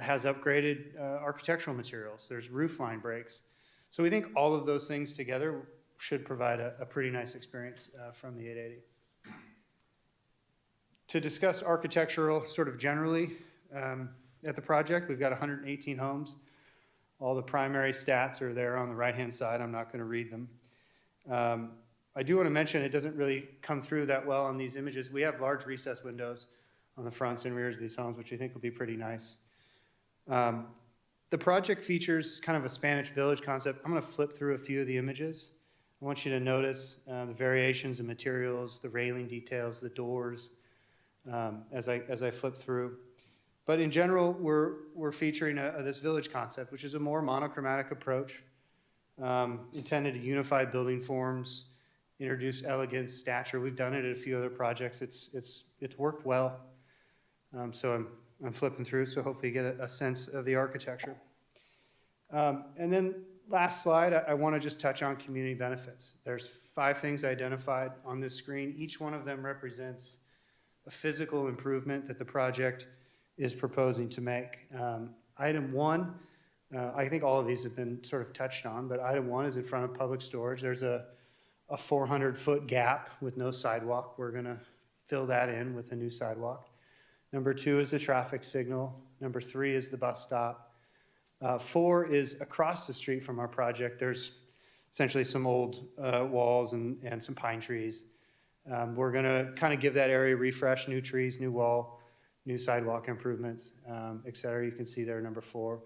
has upgraded architectural materials. There's roofline breaks. So we think all of those things together should provide a pretty nice experience from the 880. To discuss architectural sort of generally at the project, we've got 118 homes. All the primary stats are there on the right-hand side. I'm not going to read them. I do want to mention it doesn't really come through that well on these images. We have large recessed windows on the fronts and rears of these homes, which we think will be pretty nice. The project features kind of a Spanish village concept. I'm going to flip through a few of the images. I want you to notice the variations in materials, the railing details, the doors, as I flip through. But in general, we're featuring this village concept, which is a more monochromatic approach intended to unify building forms, introduce elegance, stature. We've done it at a few other projects. It's worked well. So I'm flipping through, so hopefully you get a sense of the architecture. And then last slide, I want to just touch on community benefits. There's 5 things identified on this screen. Each one of them represents a physical improvement that the project is proposing to make. Item 1, I think all of these have been sort of touched on, but item 1 is in front of public storage. There's a 400-foot gap with no sidewalk. We're going to fill that in with a new sidewalk. Number 2 is the traffic signal. Number 3 is the bus stop. 4 is across the street from our project. There's essentially some old walls and some pine trees. We're going to kind of give that area a refresh, new trees, new wall, new sidewalk improvements, et cetera. You can see there number 4.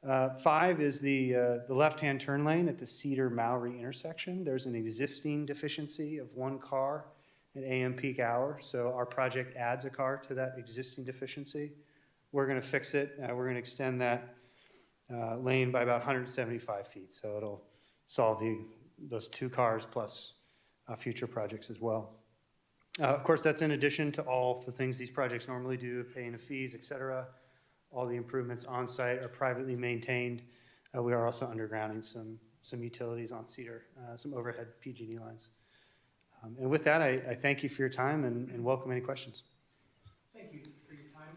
5 is the left-hand turn lane at the Cedar-Mowry intersection. There's an existing deficiency of 1 car at AM peak hour, so our project adds a car to that existing deficiency. We're going to fix it. We're going to extend that lane by about 175 feet, so it'll solve those 2 cars plus future projects as well. Of course, that's in addition to all the things these projects normally do, paying the fees, et cetera. All the improvements on site are privately maintained. We are also undergrounding some utilities on Cedar, some overhead PG&E lines. And with that, I thank you for your time and welcome any questions. Thank you for your time,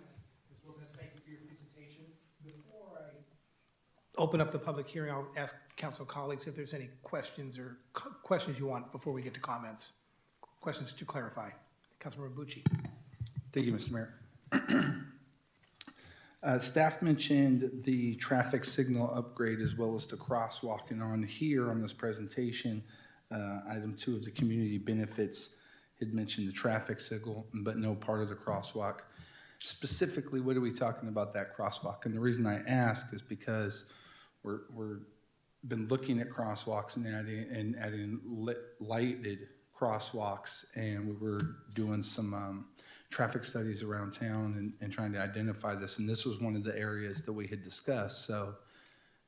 Ms. Wilkins. Thank you for your presentation. Before I open up the public hearing, I'll ask council colleagues if there's any questions or questions you want before we get to comments. Questions to clarify. Councilmember Bucci. Thank you, Mr. Mayor. Staff mentioned the traffic signal upgrade as well as the crosswalk, and on here on this presentation, item 2 of the community benefits had mentioned the traffic signal, but no part of the crosswalk. Specifically, what are we talking about that crosswalk? And the reason I ask is because we're been looking at crosswalks and adding lighted crosswalks, and we were doing some traffic studies around town and trying to identify this, and this was one of the areas that we had discussed. So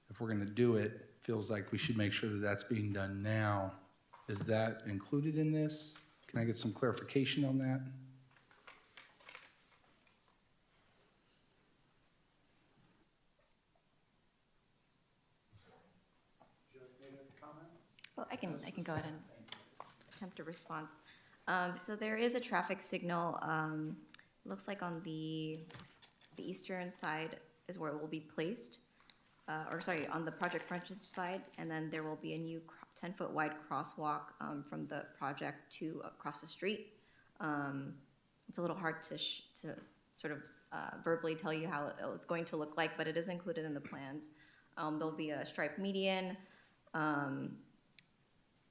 if we're going to do it, feels like we should make sure that that's being done now. Is that included in this? Can I get some clarification on that? Well, I can go ahead and attempt a response. So there is a traffic signal. Looks like on the eastern side is where it will be placed, on the project frontage side, and then there will be a new 10-foot wide crosswalk from the project to across the street. It's a little hard to sort of verbally tell you how it's going to look like, but it is included in the plans. There'll be a striped median.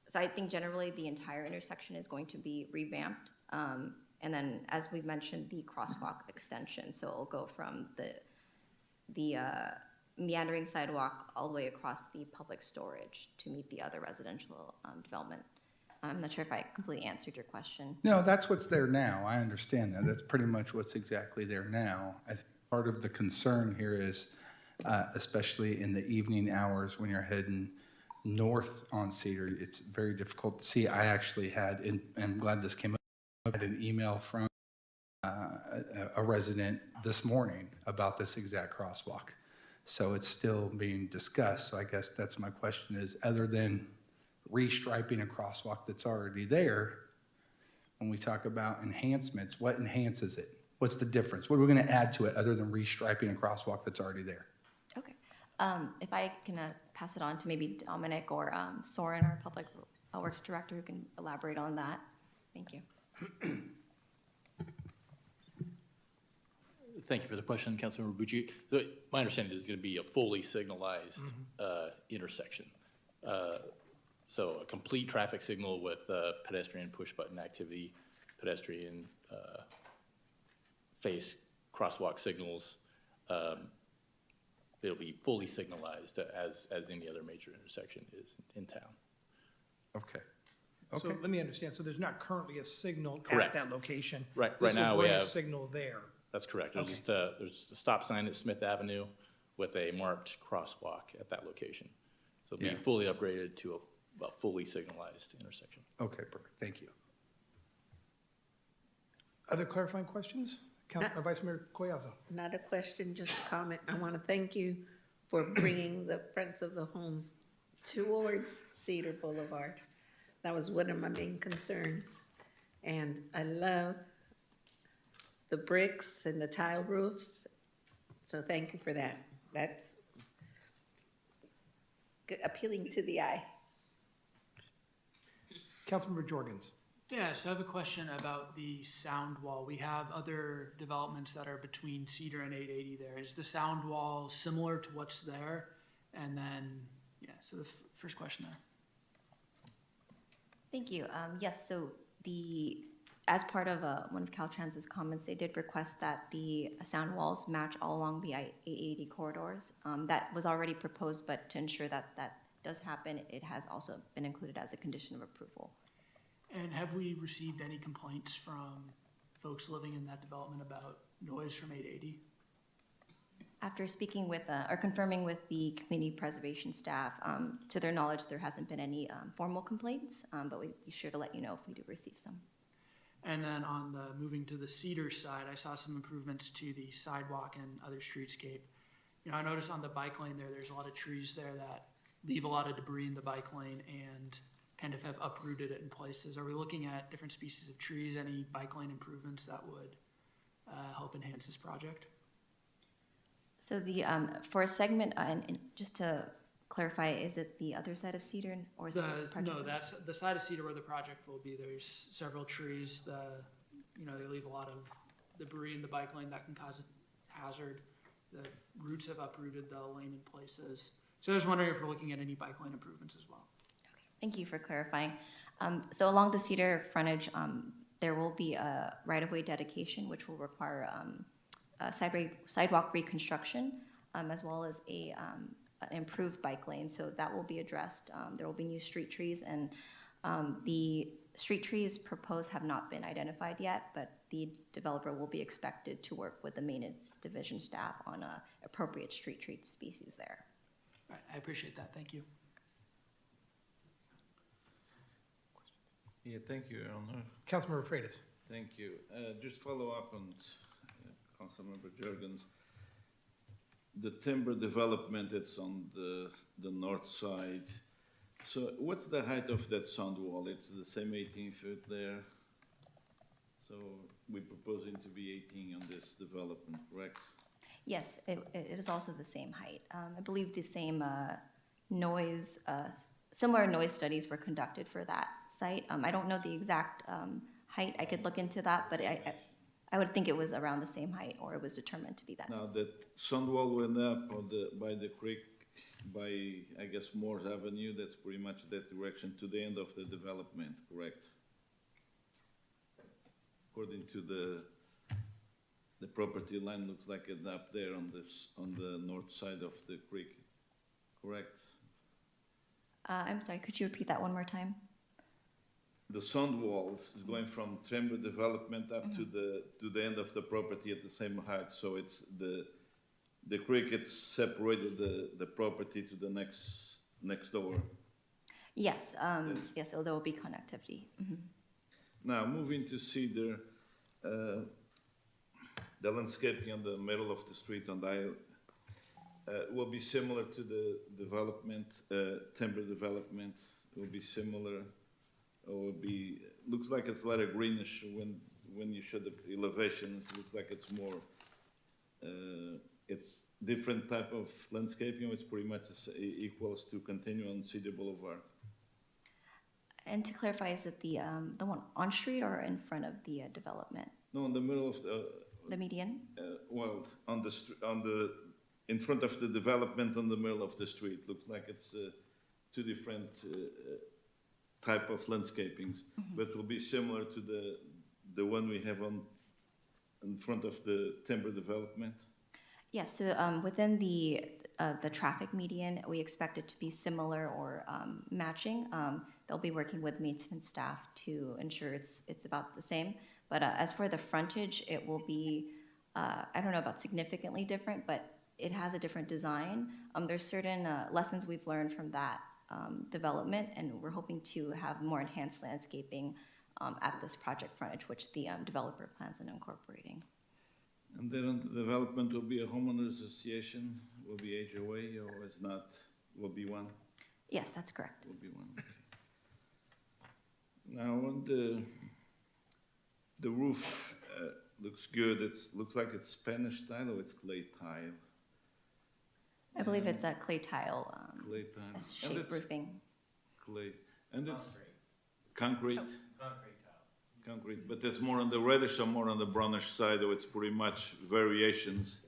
So I think generally the entire intersection is going to be revamped. And then, as we've mentioned, the crosswalk extension. So it'll go from the meandering sidewalk all the way across the public storage to meet the other residential development. I'm not sure if I completely answered your question. No, that's what's there now. I understand that. That's pretty much what's exactly there now. I think part of the concern here is, especially in the evening hours when you're heading north on Cedar, it's very difficult to see. I actually had, and I'm glad this came up, I had an email from a resident this morning about this exact crosswalk. So it's still being discussed. So I guess that's my question is, other than restriping a crosswalk that's already there, when we talk about enhancements, what enhances it? What's the difference? What are we going to add to it other than restriping a crosswalk that's already there? Okay. If I can pass it on to maybe Dominic or Soren, our Public Works Director, who can elaborate on that. Thank you. Thank you for the question, Councilmember Bucci. So my understanding is it's going to be a fully signalized intersection. So a complete traffic signal with pedestrian push-button activity, pedestrian face crosswalk signals. It'll be fully signalized as any other major intersection is in town. Okay. So let me understand, so there's not currently a signal at Correct. that location? Right This will now we bring a have. signal there. That's correct. There's Okay. there's just a stop sign at Smith Avenue with a marked crosswalk at that location. So it'll be Yeah. fully upgraded to a fully signalized intersection. Okay, perfect. Thank you. Other clarifying questions? Vice Mayor Collazo. Not a question, just a comment. I want to thank you for bringing the fronts of the homes towards Cedar Boulevard. That was one of my main concerns. And I love the bricks and the tile roofs. So thank you for that. That's appealing to the eye. Councilmember Jorgens. Yeah, so I have a question about the sound wall. We have other developments that are between Cedar and 880 there. Is the sound wall similar to what's there? And then, yeah, so this first question there. Thank you. Yes, so as part of one of Caltrans's comments, they did request that the sound walls match all along the 880 corridors. That was already proposed, but to ensure that that does happen, it has also been included as a condition of approval. And have we received any complaints from folks living in that development about noise from 880? After speaking with, or confirming with the community preservation staff, to their knowledge, there hasn't been any formal complaints, but we'd be sure to let you know if we do receive some. And then on the moving to the Cedar side, I saw some improvements to the sidewalk and other streetscape. You know, I noticed on the bike lane there's a lot of trees there that leave a lot of debris in the bike lane and kind of have uprooted it in places. Are we looking at different species of trees, any bike lane improvements that would help enhance this project? So for a segment, and just to clarify, is it the other side of Cedar or is it the project? No, that's the side of Cedar where the project will be. There's several trees. They leave a lot of debris in the bike lane that can cause a hazard. The roots have uprooted the lane in places. So I was wondering if we're looking at any bike lane improvements as well. Thank you for clarifying. So along the Cedar frontage, there will be a right-of-way dedication, which will require sidewalk reconstruction, as well as an improved bike lane. So that will be addressed. There will be new street trees, and the street trees proposed have not been identified yet, but the developer will be expected to work with the maintenance division staff on appropriate street tree species there. All right, I appreciate that. Thank you. Yeah, thank you, Your Honor. Councilmember Freitas. Thank you. Just follow up on Councilmember Jorgens. The timber development, it's on the north side. So what's the height of that sound wall? It's the same 18 foot there? So we're proposing to be 18 on this development, correct? Yes, it is also the same height. I believe the same similar noise studies were conducted for that site. I don't know the exact height. I could look into that, but I would think it was around the same height, or it was determined to be that. Now that sound wall went up by the creek, by, I guess, Moore's Avenue, that's pretty much that direction to the end of the development, correct? According to the property line, looks like it's up there on this, on the north side of the creek, correct? I'm sorry, could you repeat that one more time? The sand walls is going from timber development up to the end of the property at the same height, so it's the creek, it's separated the property to the next door. Yes, yes, so there will be connectivity. Now, moving to Cedar, the landscaping on the middle of the street on the aisle will be similar to the development, timber development, will be similar, or will be, looks like it's a lot of greenish when you show the elevations, looks like it's more, it's different type of landscaping, it's pretty much equals to continue on Cedar Boulevard. And to clarify, is it the one on street or in front of the development? No, in the middle of The median? well, in front of the development in the middle of the street. Looks like it's two different type of landscapings, but will be similar to the one we have in front of the timber development. Yes, so within the traffic median, we expect it to be similar or matching. They'll be working with maintenance staff to ensure it's about the same. But as for the frontage, it will be, I don't know about significantly different, but it has a different design. There's certain lessons we've learned from that development, and we're hoping to have more enhanced landscaping at this project frontage, which the developer plans on incorporating. And then on the development will be a homeowners association, will be HOA, or is not, will be one? Yes, that's correct. Will be one. Now on the roof looks good. Looks like it's Spanish tile or it's clay tile. I believe it's a clay tile, Clay tile. shape roofing. Clay, and it's concrete. Concrete, but it's more on the reddish or more on the brownish side, or it's pretty much variations.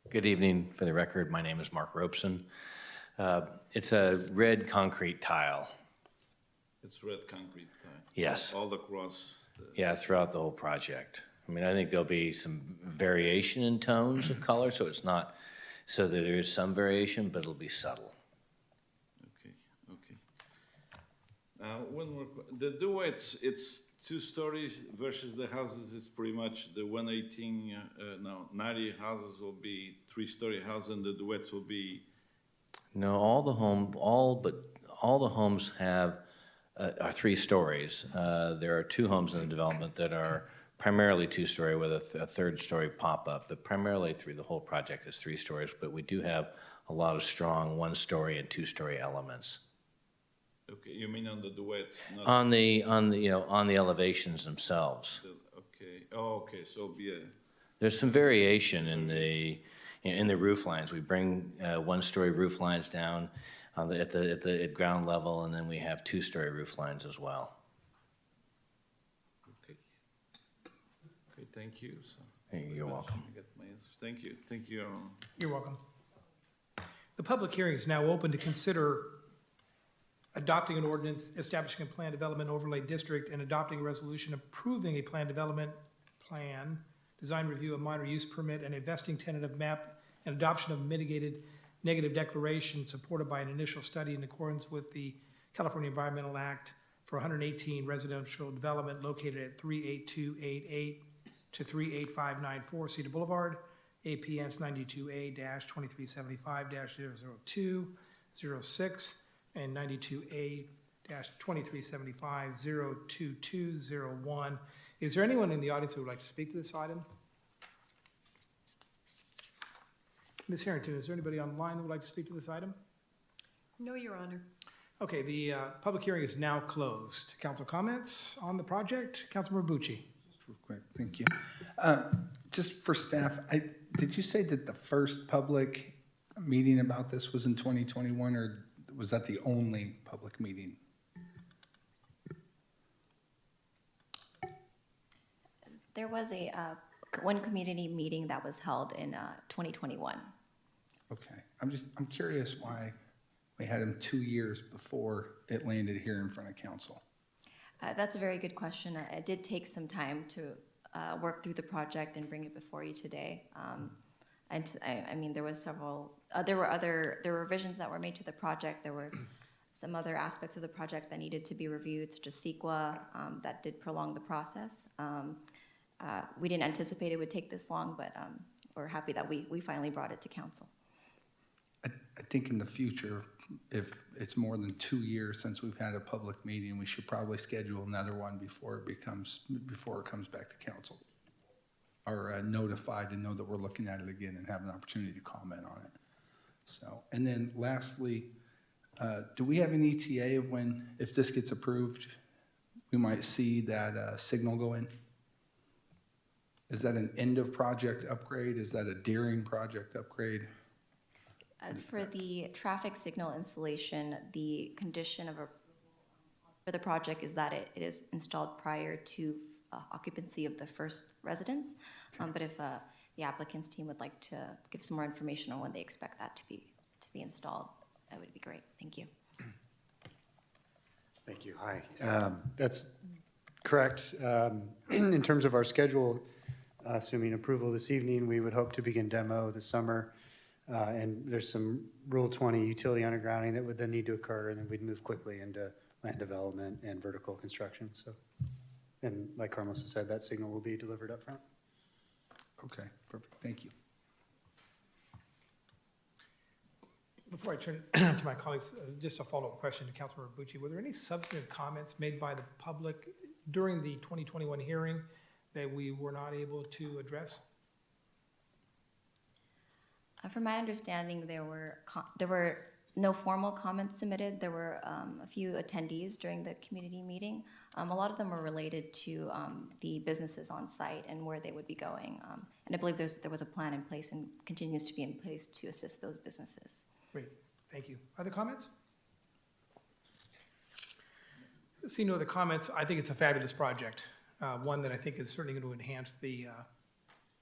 Good evening. For the record, my name is Mark Robeson. It's a red concrete tile. It's red concrete tile. Yes. All across. Yeah, throughout the whole project. I mean, I think there'll be some variation in tones of color, so it's not, so that there is some variation, but it'll be subtle. Okay. One more, the duets, it's 2 stories versus the houses, it's pretty much the 90 houses will be 3-story house, and the duets will be. No, all the homes have, are 3 stories. There are 2 homes in the development that are primarily 2-story with a 3rd-story pop-up, but primarily the whole project is 3 stories, but we do have a lot of strong 1-story and 2-story elements. Okay, you mean on the duets, not On the elevations themselves. okay. Oh, okay. So it'll be a. There's some variation in the roof lines. We bring 1-story roof lines down at ground level, and then we have 2-story roof lines as well. Okay. Okay. Thank you. So You're welcome. I got my answers. Thank you. Thank you. You're welcome. The public hearing is now open to consider adopting an ordinance establishing a plan development overlay district and adopting a resolution approving a plan development plan, design review, a minor use permit, and a vesting tentative map, and adoption of mitigated negative declaration supported by an initial study in accordance with the California Environmental Act for 118 residential development located at 38288 to 38594 Cedar Boulevard, APNs 92A-2375-00206 and 92A-2375-02201. Is there anyone in the audience who would like to speak to this item? Ms. Harrington, is there anybody online that would like to speak to this item? No, Your Honor. Okay, the public hearing is now closed. Council comments on the project? Councilmember Bucci. Just real quick, thank you. Just for staff, did you say that the first public meeting about this was in 2021, or was that the only public meeting? There was one community meeting that was held in 2021. Okay, I'm curious why we had them 2 years before it landed here in front of council. That's a very good question. It did take some time to work through the project and bring it before you today. I mean, there was several, there were revisions that were made to the project. There were some other aspects of the project that needed to be reviewed, such as CEQA, that did prolong the process. We didn't anticipate it would take this long, but we're happy that we finally brought it to council. I think in the future, if it's more than 2 years since we've had a public meeting, we should probably schedule another one before it comes back to council. Or notified to know that we're looking at it again and have an opportunity to comment on it. So, and then lastly, do we have an ETA of when, if this gets approved, we might see that signal go in? Is that an end of project upgrade? Is that a during project upgrade? For the traffic signal installation, the condition for the project is that it is installed prior to occupancy of the first residence. But if the applicant's team would like to give some more information on when they expect that to be installed, that would be great. Thank you. Thank you. Hi. That's correct. In terms of our schedule, assuming approval this evening, we would hope to begin demo this summer. And there's some Rule 20 utility undergrounding that would then need to occur, and then we'd move quickly into land development and vertical construction. So, and like Carlos said, that signal will be delivered up front. Okay, perfect. Thank you. Before I turn to my colleagues, just a follow-up question to Councilmember Bucci. Were there any substantive comments made by the public during the 2021 hearing that we were not able to address? From my understanding, there were no formal comments submitted. There were a few attendees during the community meeting. A lot of them were related to the businesses on site and where they would be going. And I believe there was a plan in place and continues to be in place to assist those businesses. Great, thank you. Other comments? See no other comments. I think it's a fabulous project. One that I think is certainly going to enhance the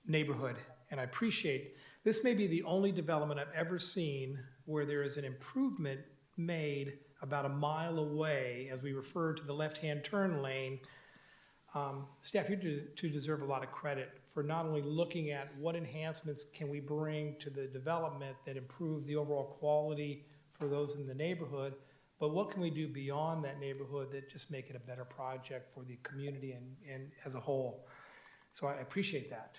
neighborhood. And I appreciate, this may be the only development I've ever seen where there is an improvement made about a mile away as we refer to the left-hand turn lane. Staff, you do deserve a lot of credit for not only looking at what enhancements can we bring to the development that improve the overall quality for those in the neighborhood, but what can we do beyond that neighborhood that just make it a better project for the community and as a whole. So I appreciate that.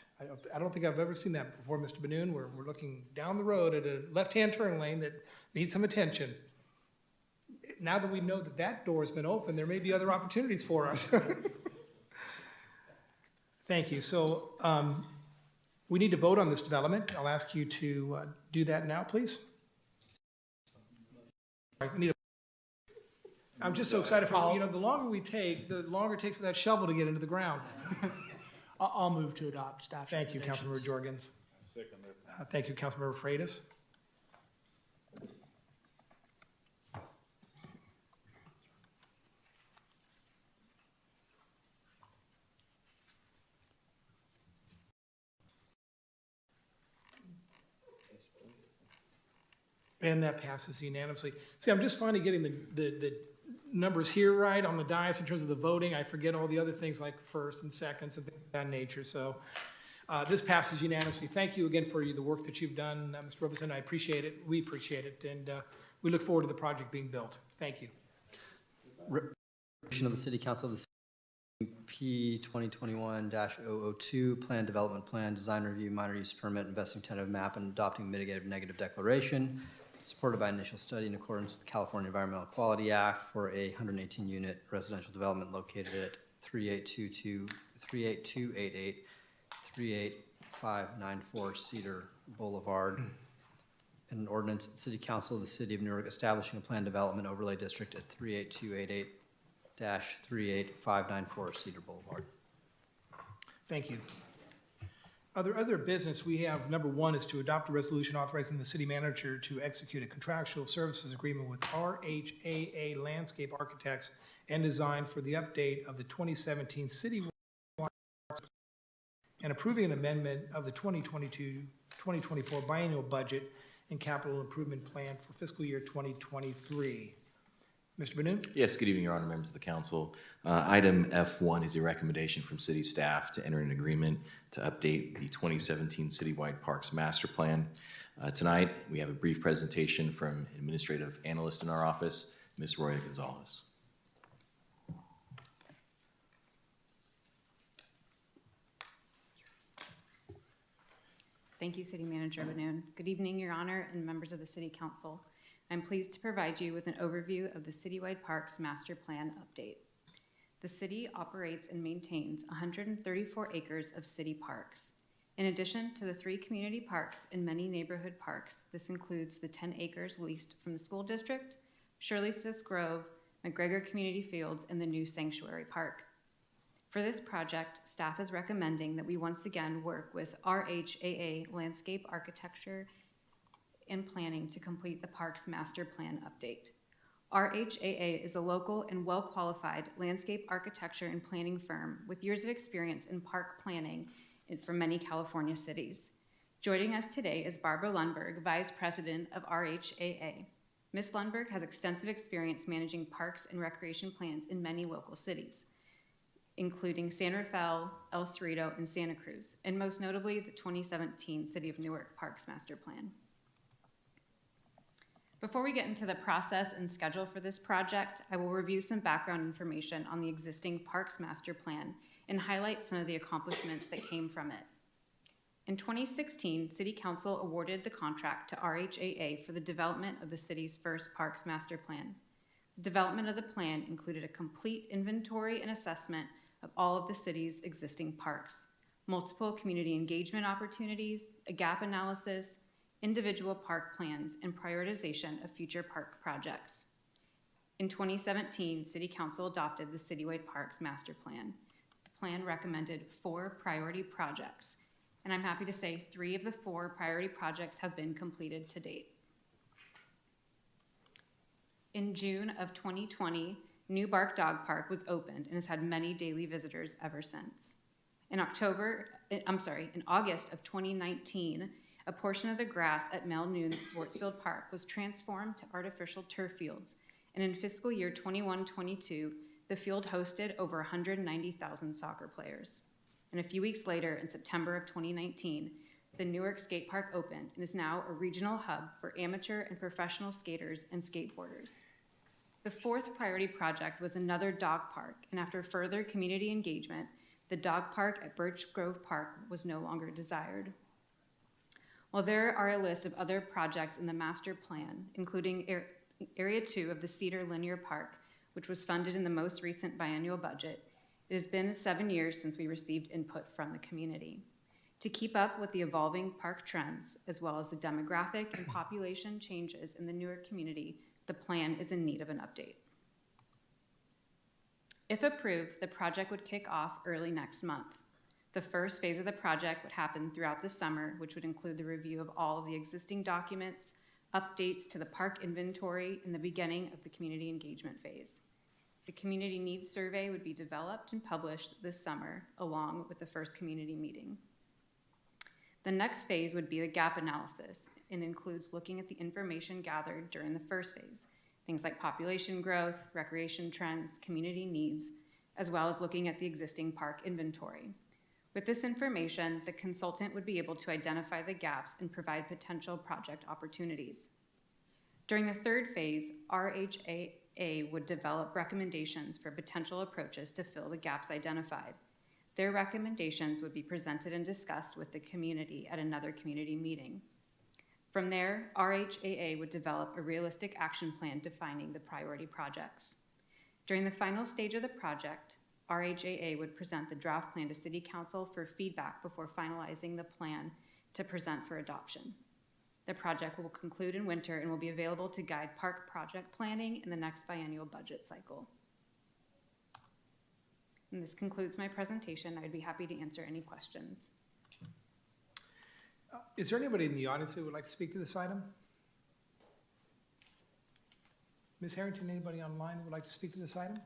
I don't think I've ever seen that before, Mr. Benoon, where we're looking down the road at a left-hand turn lane that needs some attention. Now that we know that that door has been opened, there may be other opportunities for us. Thank you. So we need to vote on this development. I'll ask you to do that now, please. I'm just so excited for, the longer we take, the longer it takes for that shovel to get into the ground. I'll move to adopt staff. Thank you, Councilmember Jorgens. Thank you, Councilmember Freitas. And that passes unanimously. See, I'm just finally getting the numbers here right on the dais in terms of the voting. I forget all the other things like first and seconds and things of that nature. So this passes unanimously. Thank you again for the work that you've done, Mr. Robeson. I appreciate it. We appreciate it. And we look forward to the project being built. Thank you. Resolution of the City Council of the City P 2021-002 Plan Development Plan, Design Review, Minor Use Permit, Investing Tentative Map, and Adopting Mitigative Negative Declaration, supported by initial study in accordance with the California Environmental Quality Act for a 118-unit residential development located at 38288 38594 Cedar Boulevard. And an ordinance at the City Council of the City of Newark establishing a planned development overlay district at 38288-38594 Cedar Boulevard. Thank you. Other business we have, number one is to adopt a resolution authorizing the city manager to execute a contractual services agreement with RHAA Landscape Architects and Design for the update of the 2017 city and approving an amendment of the 2022-2024 biennial budget and capital improvement plan for fiscal year 2023. Mr. Benoon? Yes, good evening, Your Honor, members of the council. Item F1 is a recommendation from city staff to enter an agreement to update the 2017 Citywide Parks Master Plan. Tonight, we have a brief presentation from administrative analyst in our office, Ms. Roya Gonzalez. Thank you, City Manager Benoon. Good evening, Your Honor, and members of the City Council. I'm pleased to provide you with an overview of the Citywide Parks Master Plan update. The city operates and maintains 134 acres of city parks. In addition to the 3 community parks and many neighborhood parks, this includes the 10 acres leased from the school district, Shirley Sis Grove, McGregor Community Fields, and the new Sanctuary Park. For this project, staff is recommending that we once again work with RHAA Landscape Architecture and Planning to complete the Parks Master Plan update. RHAA is a local and well-qualified landscape architecture and planning firm with years of experience in park planning from many California cities. Joining us today is Barbara Lundberg, Vice President of RHAA. Ms. Lundberg has extensive experience managing parks and recreation plans in many local cities, including San Rafael, El Cerrito, and Santa Cruz, and most notably the 2017 City of Newark Parks Master Plan. Before we get into the process and schedule for this project, I will review some background information on the existing Parks Master Plan and highlight some of the accomplishments that came from it. In 2016, City Council awarded the contract to RHAA for the development of the city's first Parks Master Plan. The development of the plan included a complete inventory and assessment of all of the city's existing parks, multiple community engagement opportunities, a gap analysis, individual park plans, and prioritization of future park projects. In 2017, City Council adopted the Citywide Parks Master Plan. The plan recommended 4 priority projects, and I'm happy to say 3 of the 4 priority projects have been completed to date. In June of 2020, New Bark Dog Park was opened and has had many daily visitors ever since. In August of 2019, a portion of the grass at Mel Noon's Swartzfield Park was transformed to artificial turf fields, and in fiscal year 21-22, the field hosted over 190,000 soccer players. And a few weeks later, in September of 2019, the Newark Skate Park opened and is now a regional hub for amateur and professional skaters and skateboarders. The 4th priority project was another dog park, and after further community engagement, the dog park at Birch Grove Park was no longer desired. While there are a list of other projects in the master plan, including Area 2 of the Cedar Linear Park, which was funded in the most recent biennial budget, it has been 7 years since we received input from the community. To keep up with the evolving park trends, as well as the demographic and population changes in the Newark community, the plan is in need of an update. If approved, the project would kick off early next month. The first phase of the project would happen throughout the summer, which would include the review of all of the existing documents, updates to the park inventory, and the beginning of the community engagement phase. The community needs survey would be developed and published this summer, along with the first community meeting. The next phase would be the gap analysis and includes looking at the information gathered during the first phase, things like population growth, recreation trends, community needs, as well as looking at the existing park inventory. With this information, the consultant would be able to identify the gaps and provide potential project opportunities. During the 3rd phase, RHAA would develop recommendations for potential approaches to fill the gaps identified. Their recommendations would be presented and discussed with the community at another community meeting. From there, RHAA would develop a realistic action plan defining the priority projects. During the final stage of the project, RHAA would present the draft plan to City Council for feedback before finalizing the plan to present for adoption. The project will conclude in winter and will be available to guide park project planning in the next biennial budget cycle. And this concludes my presentation. I'd be happy to answer any questions. Is there anybody in the audience who would like to speak to this item? Ms. Harrington, anybody online who would like to speak to this item?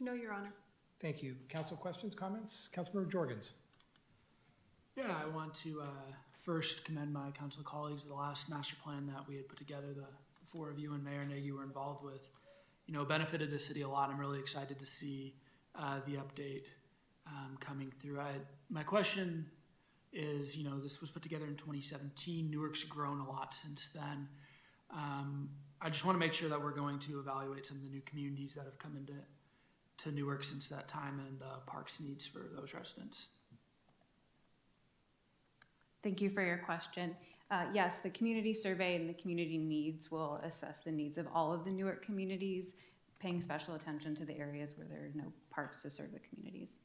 No, Your Honor. Thank you. Council questions, comments? Councilmember Jorgens. Yeah, I want to first commend my council colleagues. The last master plan that we had put together, the four of you and Mayor Nagy were involved with, benefited the city a lot. I'm really excited to see the update coming through. My question is, this was put together in 2017. Newark's grown a lot since then. I just want to make sure that we're going to evaluate some of the new communities that have come into Newark since that time and parks needs for those residents. Thank you for your question. Yes, the community survey and the community needs will assess the needs of all of the Newark communities, paying special attention to the areas where there are no parks to serve the communities.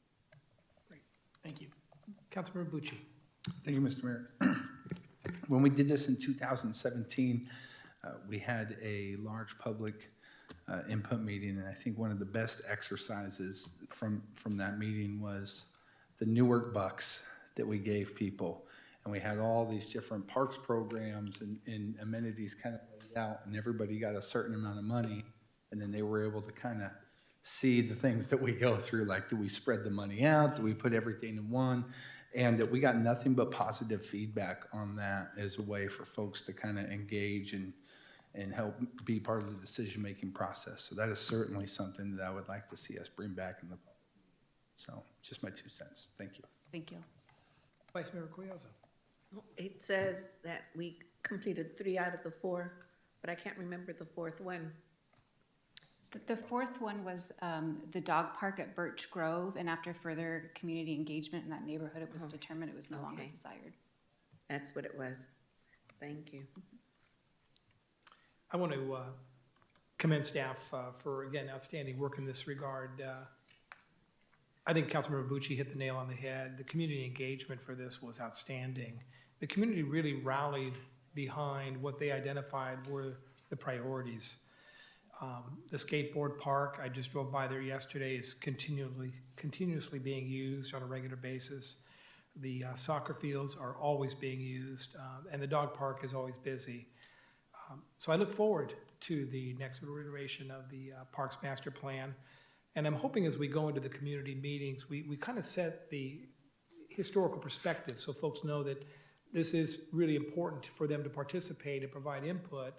Great, thank you. Councilmember Bucci. Thank you, Mr. Mayor. When we did this in 2017, we had a large public input meeting, and I think one of the best exercises from that meeting was the Newark bucks that we gave people. And we had all these different parks programs and amenities kind of laid out, and everybody got a certain amount of money, and then they were able to kind of see the things that we go through, like do we spread the money out, do we put everything in one? And we got nothing but positive feedback on that as a way for folks to kind of engage and help be part of the decision-making process. So that is certainly something that I would like to see us bring back in the, so just my 2 cents. Thank you. Thank you. Vice Mayor Collazo. It says that we completed 3 out of the 4, but I can't remember the 4th one. The fourth one was the dog park at Birch Grove, and after further community engagement in that neighborhood, it was determined it was no longer desired. That's what it was. Thank you. I want to commend staff for, again, outstanding work in this regard. I think Councilmember Bucci hit the nail on the head. The community engagement for this was outstanding. The community really rallied behind what they identified were the priorities. The skateboard park, I just drove by there yesterday, is continuously being used on a regular basis. The soccer fields are always being used, and the dog park is always busy. So I look forward to the next iteration of the Parks Master Plan. And I'm hoping as we go into the community meetings, we kind of set the historical perspective so folks know that this is really important for them to participate and provide input,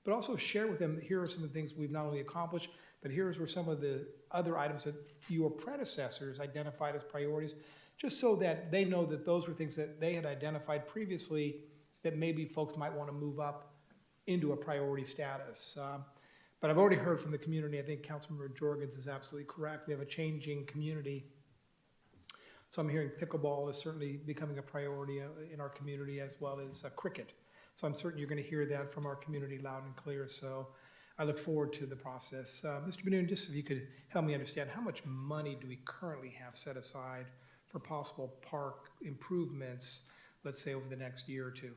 but also share with them, here are some of the things we've not only accomplished, but here's where some of the other items that your predecessors identified as priorities, just so that they know that those were things that they had identified previously that maybe folks might want to move up into a priority status. But I've already heard from the community. I think Councilmember Jorgens is absolutely correct. We have a changing community. So I'm hearing pickleball is certainly becoming a priority in our community, as well as cricket. So I'm certain you're going to hear that from our community loud and clear. So I look forward to the process. Mr. Benoon, just if you could help me understand, how much money do we currently have set aside for possible park improvements, let's say over the next year or two?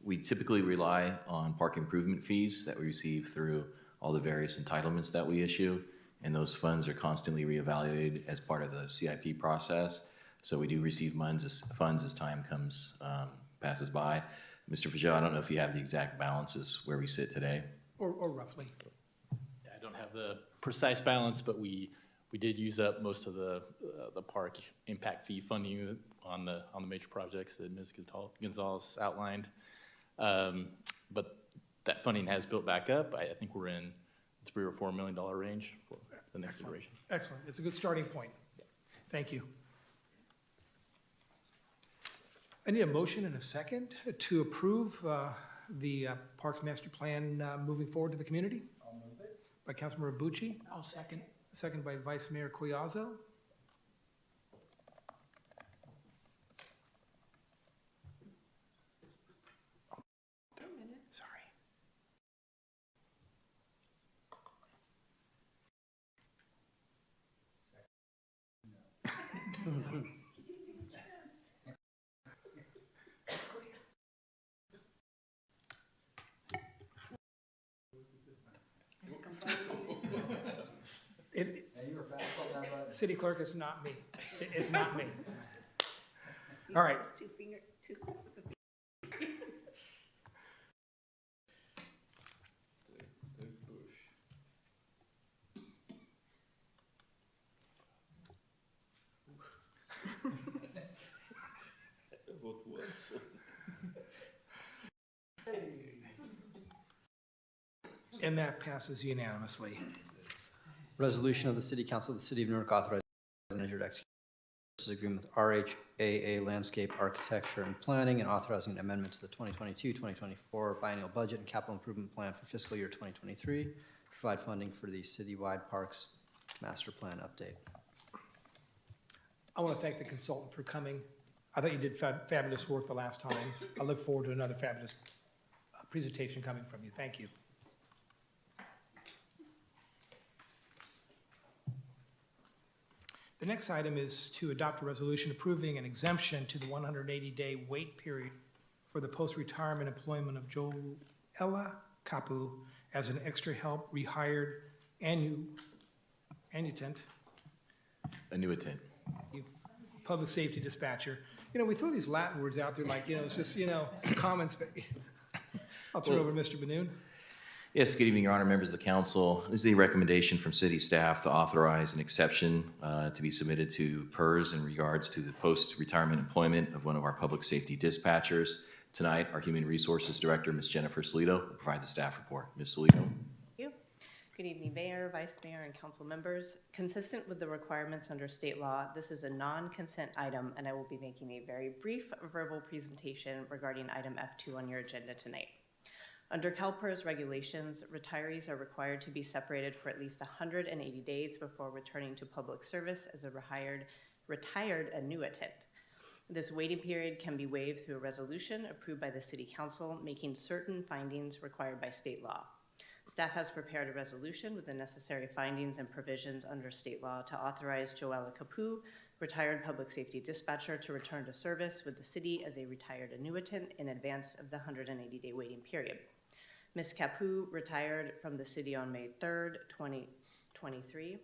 We typically rely on park improvement fees that we receive through all the various entitlements that we issue, and those funds are constantly reevaluated as part of the CIP process. So we do receive funds as time passes by. Mr. Fajot, I don't know if you have the exact balances where we sit today. Or roughly. Yeah, I don't have the precise balance, but we did use up most of the park impact fee funding on the major projects that Ms. Gonzalez outlined. But that funding has built back up. I think we're in the $3 or $4 million range for the next iteration. Excellent. It's a good starting point. Thank you. I need a motion and a second to approve the Parks Master Plan moving forward to the community. I'll move it. By Councilmember Bucci. I'll second. Second by Vice Mayor Collazo. Sorry. City Clerk, it's not me. It's not me. All right. vote once. And that passes unanimously. Resolution of the City Council of the City of Newark authorizing the manager to execute a agreement with RHAA Landscape Architecture and Planning and authorizing an amendment to the 2022-2024 biennial budget and capital improvement plan for fiscal year 2023 to provide funding for the citywide parks master plan update. I want to thank the consultant for coming. I thought you did fabulous work the last time. I look forward to another fabulous presentation coming from you. Thank you. The next item is to adopt a resolution approving an exemption to the 180-day wait period for the post-retirement employment of Joella Capu as an extra help rehired annuitant, public safety dispatcher. You know, we throw these Latin words out there like, you know, it's just, you know, comments. I'll turn it over to Mr. Benoon. Yes, good evening, Your Honor, members of the council. This is a recommendation from city staff to authorize an exception to be submitted to PERS in regards to the post-retirement employment of one of our public safety dispatchers. Tonight, our Human Resources Director, Ms. Jennifer Salito, will provide the staff report. Ms. Salito. Thank you. Good evening, Mayor, Vice Mayor, and council members. Consistent with the requirements under state law, this is a non-consent item, and I will be making a very brief verbal presentation regarding item F2 on your agenda tonight. Under CalPERS regulations, retirees are required to be separated for at least 180 days before returning to public service as a retired annuitant. This waiting period can be waived through a resolution approved by the City Council, making certain findings required by state law. Staff has prepared a resolution with the necessary findings and provisions under state law to authorize Joella Capu, retired public safety dispatcher, to return to service with the city as a retired annuitant in advance of the 180-day waiting period. Ms. Capu retired from the city on May 3rd, 2023.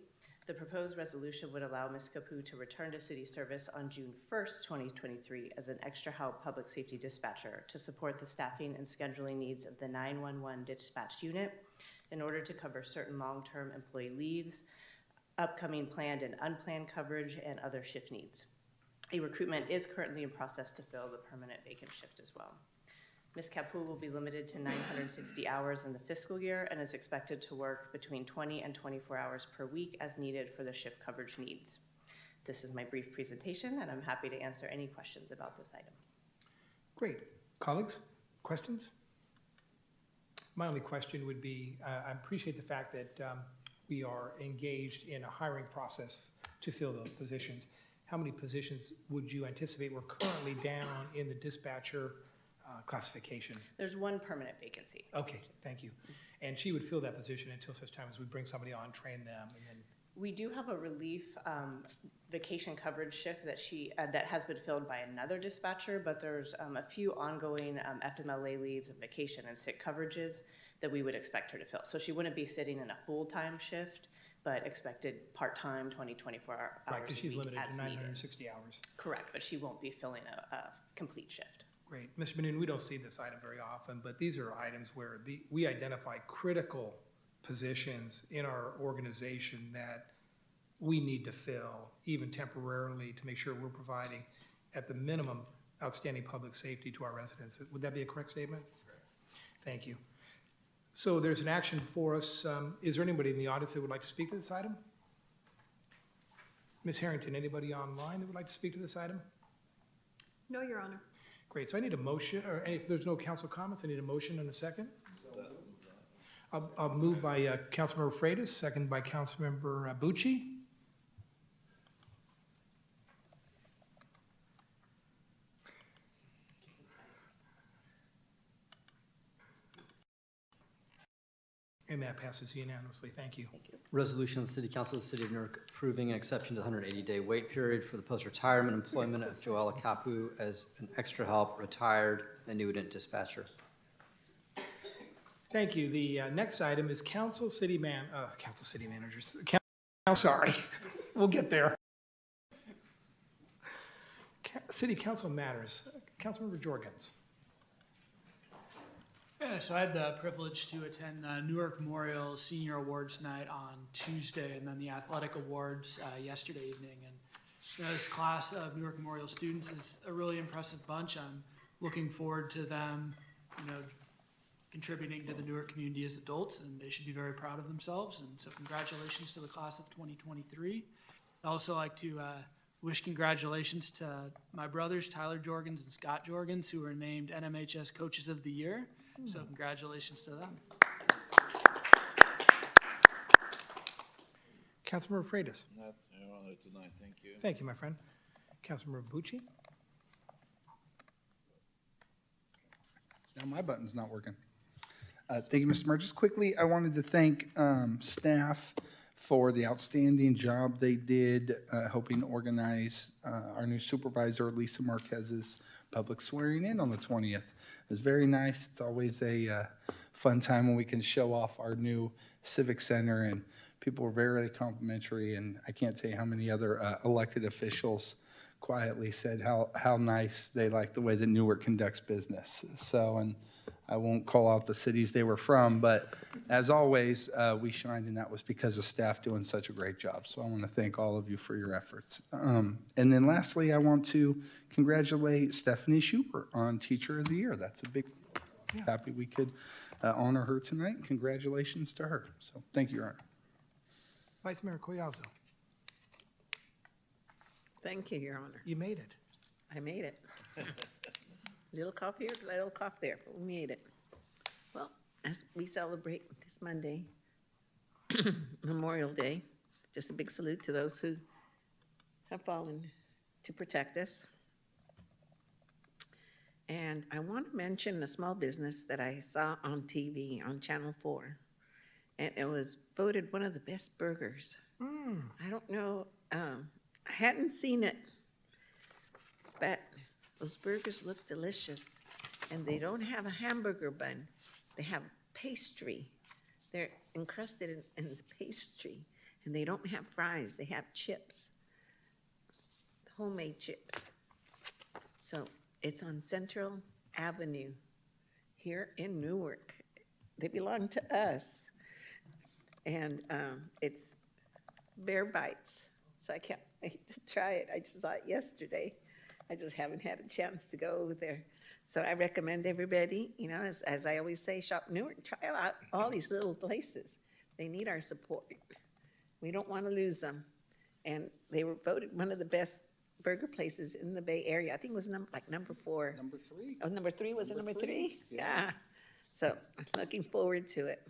The proposed resolution would allow Ms. Capu to return to city service on June 1st, 2023 as an extra help public safety dispatcher to support the staffing and scheduling needs of the 911 dispatch unit in order to cover certain long-term employee leaves, upcoming planned and unplanned coverage, and other shift needs. A recruitment is currently in process to fill the permanent vacant shift as well. Ms. Capu will be limited to 960 hours in the fiscal year and is expected to work between 20 and 24 hours per week as needed for the shift coverage needs. This is my brief presentation, and I'm happy to answer any questions about this item. Great. Colleagues, questions? My only question would be, I appreciate the fact that we are engaged in a hiring process to fill those positions. How many positions would you anticipate we're currently down in the dispatcher classification? There's one permanent vacancy. Okay, thank you. And she would fill that position until such time as we bring somebody on, train them, and then. We do have a relief vacation coverage shift that that has been filled by another dispatcher, but there's a few ongoing FMLA leaves and vacation and sick coverages that we would expect her to fill. So she wouldn't be sitting in a full-time shift, but expected part-time, 24 hours right, because she's limited to 960 hours. Correct, but she won't be filling a complete shift. Great. Mr. Benoon, we don't see this item very often, but these are items where we identify critical positions in our organization that we need to fill, even temporarily, to make sure we're providing, at the minimum, outstanding public safety to our residents. Would that be a correct statement? Correct. Thank you. So there's an action before us. Is there anybody in the audience that would like to speak to this item? Ms. Harrington, anybody online that would like to speak to this item? No, Your Honor. Great, so I need a motion, or if there's no council comments, I need a motion and a second. I'll move by Councilmember Freitas, second by Councilmember Bucci. And that passes unanimously. Thank you. Thank you. Resolution of the City Council of the City of Newark approving an exception to the 180-day wait period for the post-retirement employment of Joella Capu as an extra help retired annuitant dispatcher. Thank you. The next item is council city managers. Sorry, we'll get there. City council matters. Councilmember Jorgens. Yeah, so I had the privilege to attend the Newark Memorial Senior Awards Night on Tuesday, and then the Athletic Awards yesterday evening. And This class of Newark Memorial students is a really impressive bunch. I'm looking forward to them, contributing to the Newark community as adults, and they should be very proud of themselves. And so congratulations to the class of 2023. I'd also like to wish congratulations to my brothers, Tyler Jorgens and Scott Jorgens, who were named NMHS Coaches of the Year. So congratulations to them. Councilmember Freitas. Not honored tonight, thank you. Thank you, my friend. Councilmember Bucci. Now my button's not working. Thank you, Mr. Mayor. Just quickly, I wanted to thank staff for the outstanding job they did helping organize our new supervisor, Lisa Marquez's public swearing in on the 20th. It was very nice. It's always a fun time when we can show off our new civic center, and people were very complimentary, and I can't tell you how many other elected officials quietly said how nice they like the way that Newark conducts business. So, and I won't call out the cities they were from, but as always, we shined, and that was because of staff doing such a great job. So I want to thank all of you for your efforts. And then lastly, I want to congratulate Stephanie Schubert on Teacher of the Year. That's a big deal. Happy we could honor her tonight. Congratulations to her. So thank you, Your Honor. Vice Mayor Collazo. Thank you, Your Honor. You made it. I made it. Little cough here, little cough there, but we made it. Well, as we celebrate this Monday, Memorial Day, just a big salute to those who have fallen to protect us. And I want to mention a small business that I saw on TV on Channel 4. And it was voted one of the best burgers. I don't know, I hadn't seen it, but those burgers look delicious. And they don't have a hamburger bun. They have pastry. They're encrusted in the pastry. And they don't have fries. They have chips, homemade chips. So it's on Central Avenue here in Newark. They belong to us. And it's Bear Bites. So I can't wait to try it. I just saw it yesterday. I just haven't had a chance to go over there. So I recommend everybody, as I always say, shop Newark, try out all these little places. They need our support. We don't want to lose them. And they were voted one of the best burger places in the Bay Area. I think it was number 4. Number 3. Oh, number 3, was it number 3? Yeah. So I'm looking forward to it.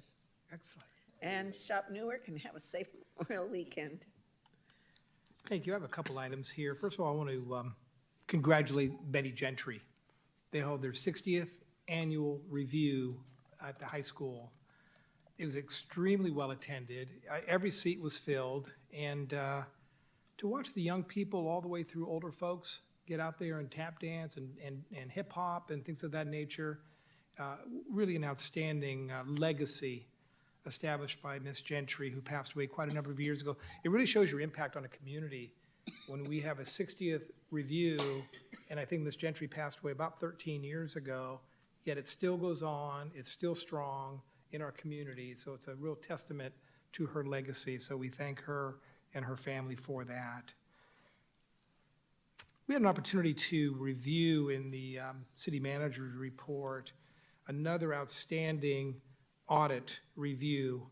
Excellent. And shop Newark and have a safe Memorial weekend. Thank you. I have a couple items here. First of all, I want to congratulate Betty Gentry. They held their 60th annual review at the high school. It was extremely well attended. Every seat was filled, and to watch the young people all the way through older folks get out there and tap dance and hip hop and things of that nature, really an outstanding legacy established by Miss Gentry, who passed away quite a number of years ago. It really shows your impact on a community when we have a 60th review, and I think Miss Gentry passed away about 13 years ago, yet it still goes on, it's still strong in our community, so it's a real testament to her legacy, so we thank her and her family for that. We had an opportunity to review in the city manager's report another outstanding audit review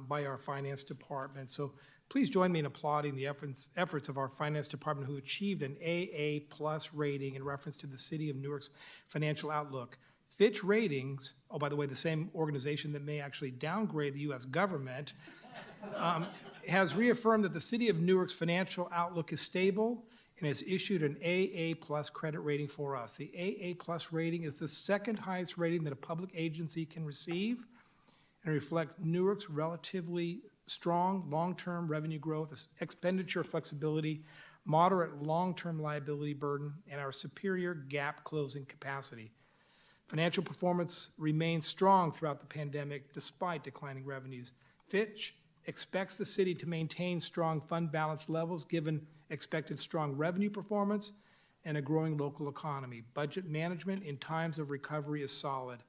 by our finance department. So please join me in applauding the efforts of our finance department, who achieved an AA+ rating in reference to the city of Newark's financial outlook. Fitch Ratings, oh, by the way, the same organization that may actually downgrade the U.S. government, has reaffirmed that the city of Newark's financial outlook is stable and has issued an AA+ credit rating for us. The AA+ rating is the second highest rating that a public agency can receive, and reflect Newark's relatively strong long-term revenue growth, expenditure flexibility, moderate long-term liability burden, and our superior gap closing capacity. Financial performance remains strong throughout the pandemic despite declining revenues. Fitch expects the city to maintain strong fund balance levels given expected strong revenue performance and a growing local economy. Budget management in times of recovery is solid.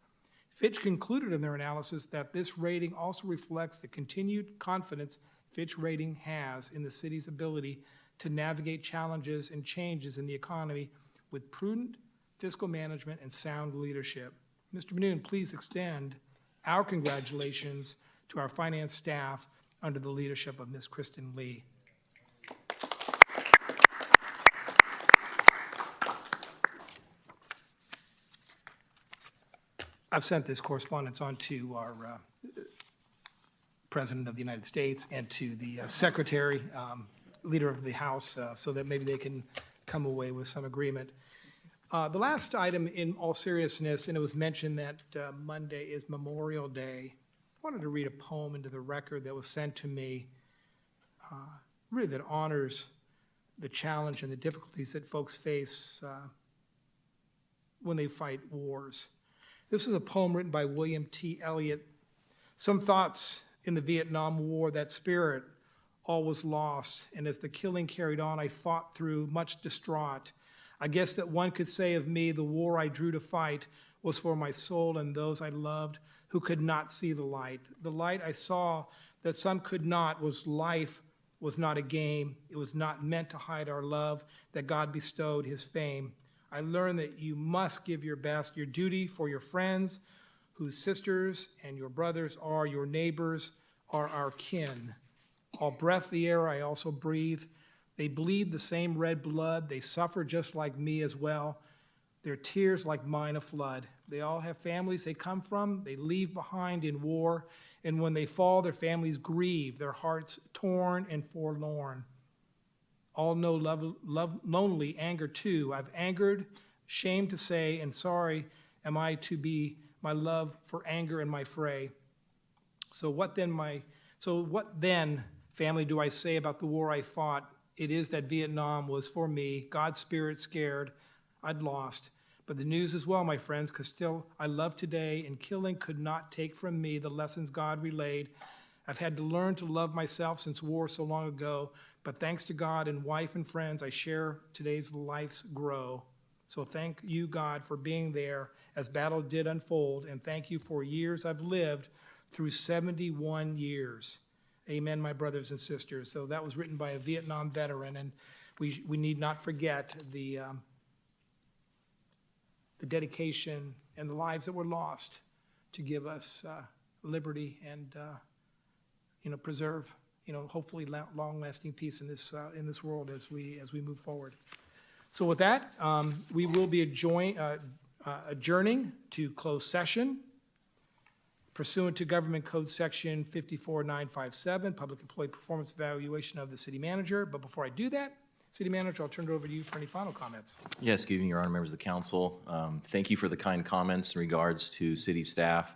Fitch concluded in their analysis that this rating also reflects the continued confidence Fitch Rating has in the city's ability to navigate challenges and changes in the economy with prudent fiscal management and sound leadership. Mr. Manoon, please extend our congratulations to our finance staff under the leadership of Ms. Kristen Lee. I've sent this correspondence on to our President of the United States and to the Secretary, Leader of the House, so that maybe they can come away with some agreement. The last item, in all seriousness, and it was mentioned that Monday is Memorial Day. I wanted to read a poem into the record that was sent to me, really that honors the challenge and the difficulties that folks face when they fight wars. This is a poem written by William T. Elliott. Some thoughts in the Vietnam War, that spirit, all was lost, and as the killing carried on, I fought through, much distraught. I guess that one could say of me, the war I drew to fight was for my soul and those I loved who could not see the light. The light I saw that some could not was life was not a game. It was not meant to hide our love that God bestowed his fame. I learned that you must give your best, your duty for your friends, whose sisters and your brothers are your neighbors, are our kin. All breath the air I also breathe. They bleed the same red blood. They suffer just like me as well. Their tears like mine a flood. They all have families they come from. They leave behind in war. And when they fall, their families grieve, their hearts torn and forlorn. All know lonely anger too. I've angered, shamed to say, and sorry am I to be my love for anger and my fray. So what then, family, do I say about the war I fought? It is that Vietnam was for me. God's spirit scared, I'd lost. But the news as well, my friends, because still I love today, and killing could not take from me the lessons God relayed. I've had to learn to love myself since war so long ago, but thanks to God and wife and friends, I share today's lives grow. So thank you, God, for being there as battle did unfold, and thank you for years I've lived through 71 years. Amen, my brothers and sisters. So that was written by a Vietnam veteran, and we need not forget the dedication and the lives that were lost to give us liberty and preserve, hopefully long-lasting peace in this world as we move forward. So with that, we will be adjourning to closed session pursuant to Government Code Section 54957, Public Employee Performance Evaluation of the City Manager. But before I do that, City Manager, I'll turn it over to you for any final comments. Yes, good evening, Your Honor, members of the council. Thank you for the kind comments in regards to city staff,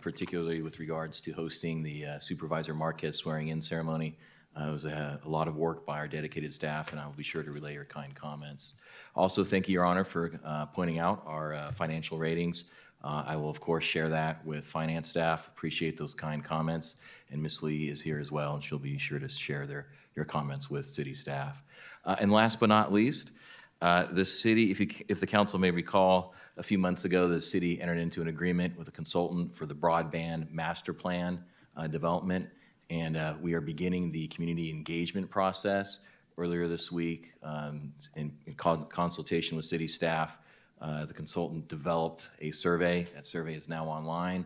particularly with regards to hosting the Supervisor Marquez swearing-in ceremony. It was a lot of work by our dedicated staff, and I will be sure to relay your kind comments. Also, thank you, Your Honor, for pointing out our financial ratings. I will, of course, share that with finance staff. Appreciate those kind comments. And Ms. Lee is here as well, and she'll be sure to share your comments with city staff. And last but not least, the city, if the council may recall, a few months ago, the city entered into an agreement with a consultant for the broadband master plan development, and we are beginning the community engagement process. Earlier this week, in consultation with city staff, the consultant developed a survey. That survey is now online.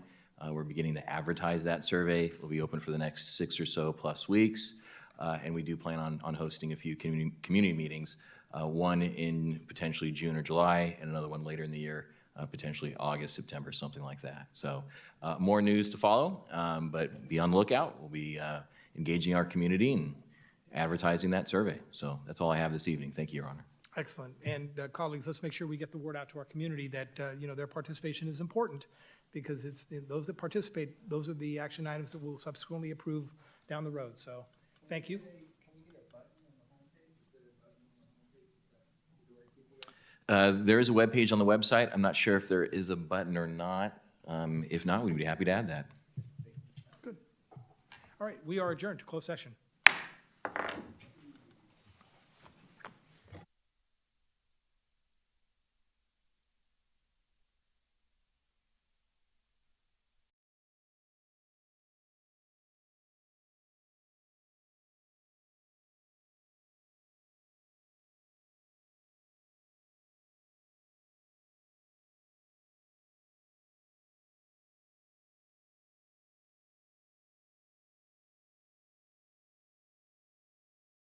We're beginning to advertise that survey. It will be open for the next 6 or so plus weeks. And we do plan on hosting a few community meetings, one in potentially June or July, and another one later in the year, potentially August, September, something like that. So more news to follow, but be on the lookout. We'll be engaging our community and advertising that survey. So that's all I have this evening. Thank you, Your Honor. Excellent. And colleagues, let's make sure we get the word out to our community that their participation is important, because it's those that participate, those are the action items that we'll subsequently approve down the road. So thank you. There is a web page on the website. I'm not sure if there is a button or not. If not, we'd be happy to add that. Good. All right, we are adjourned to closed session.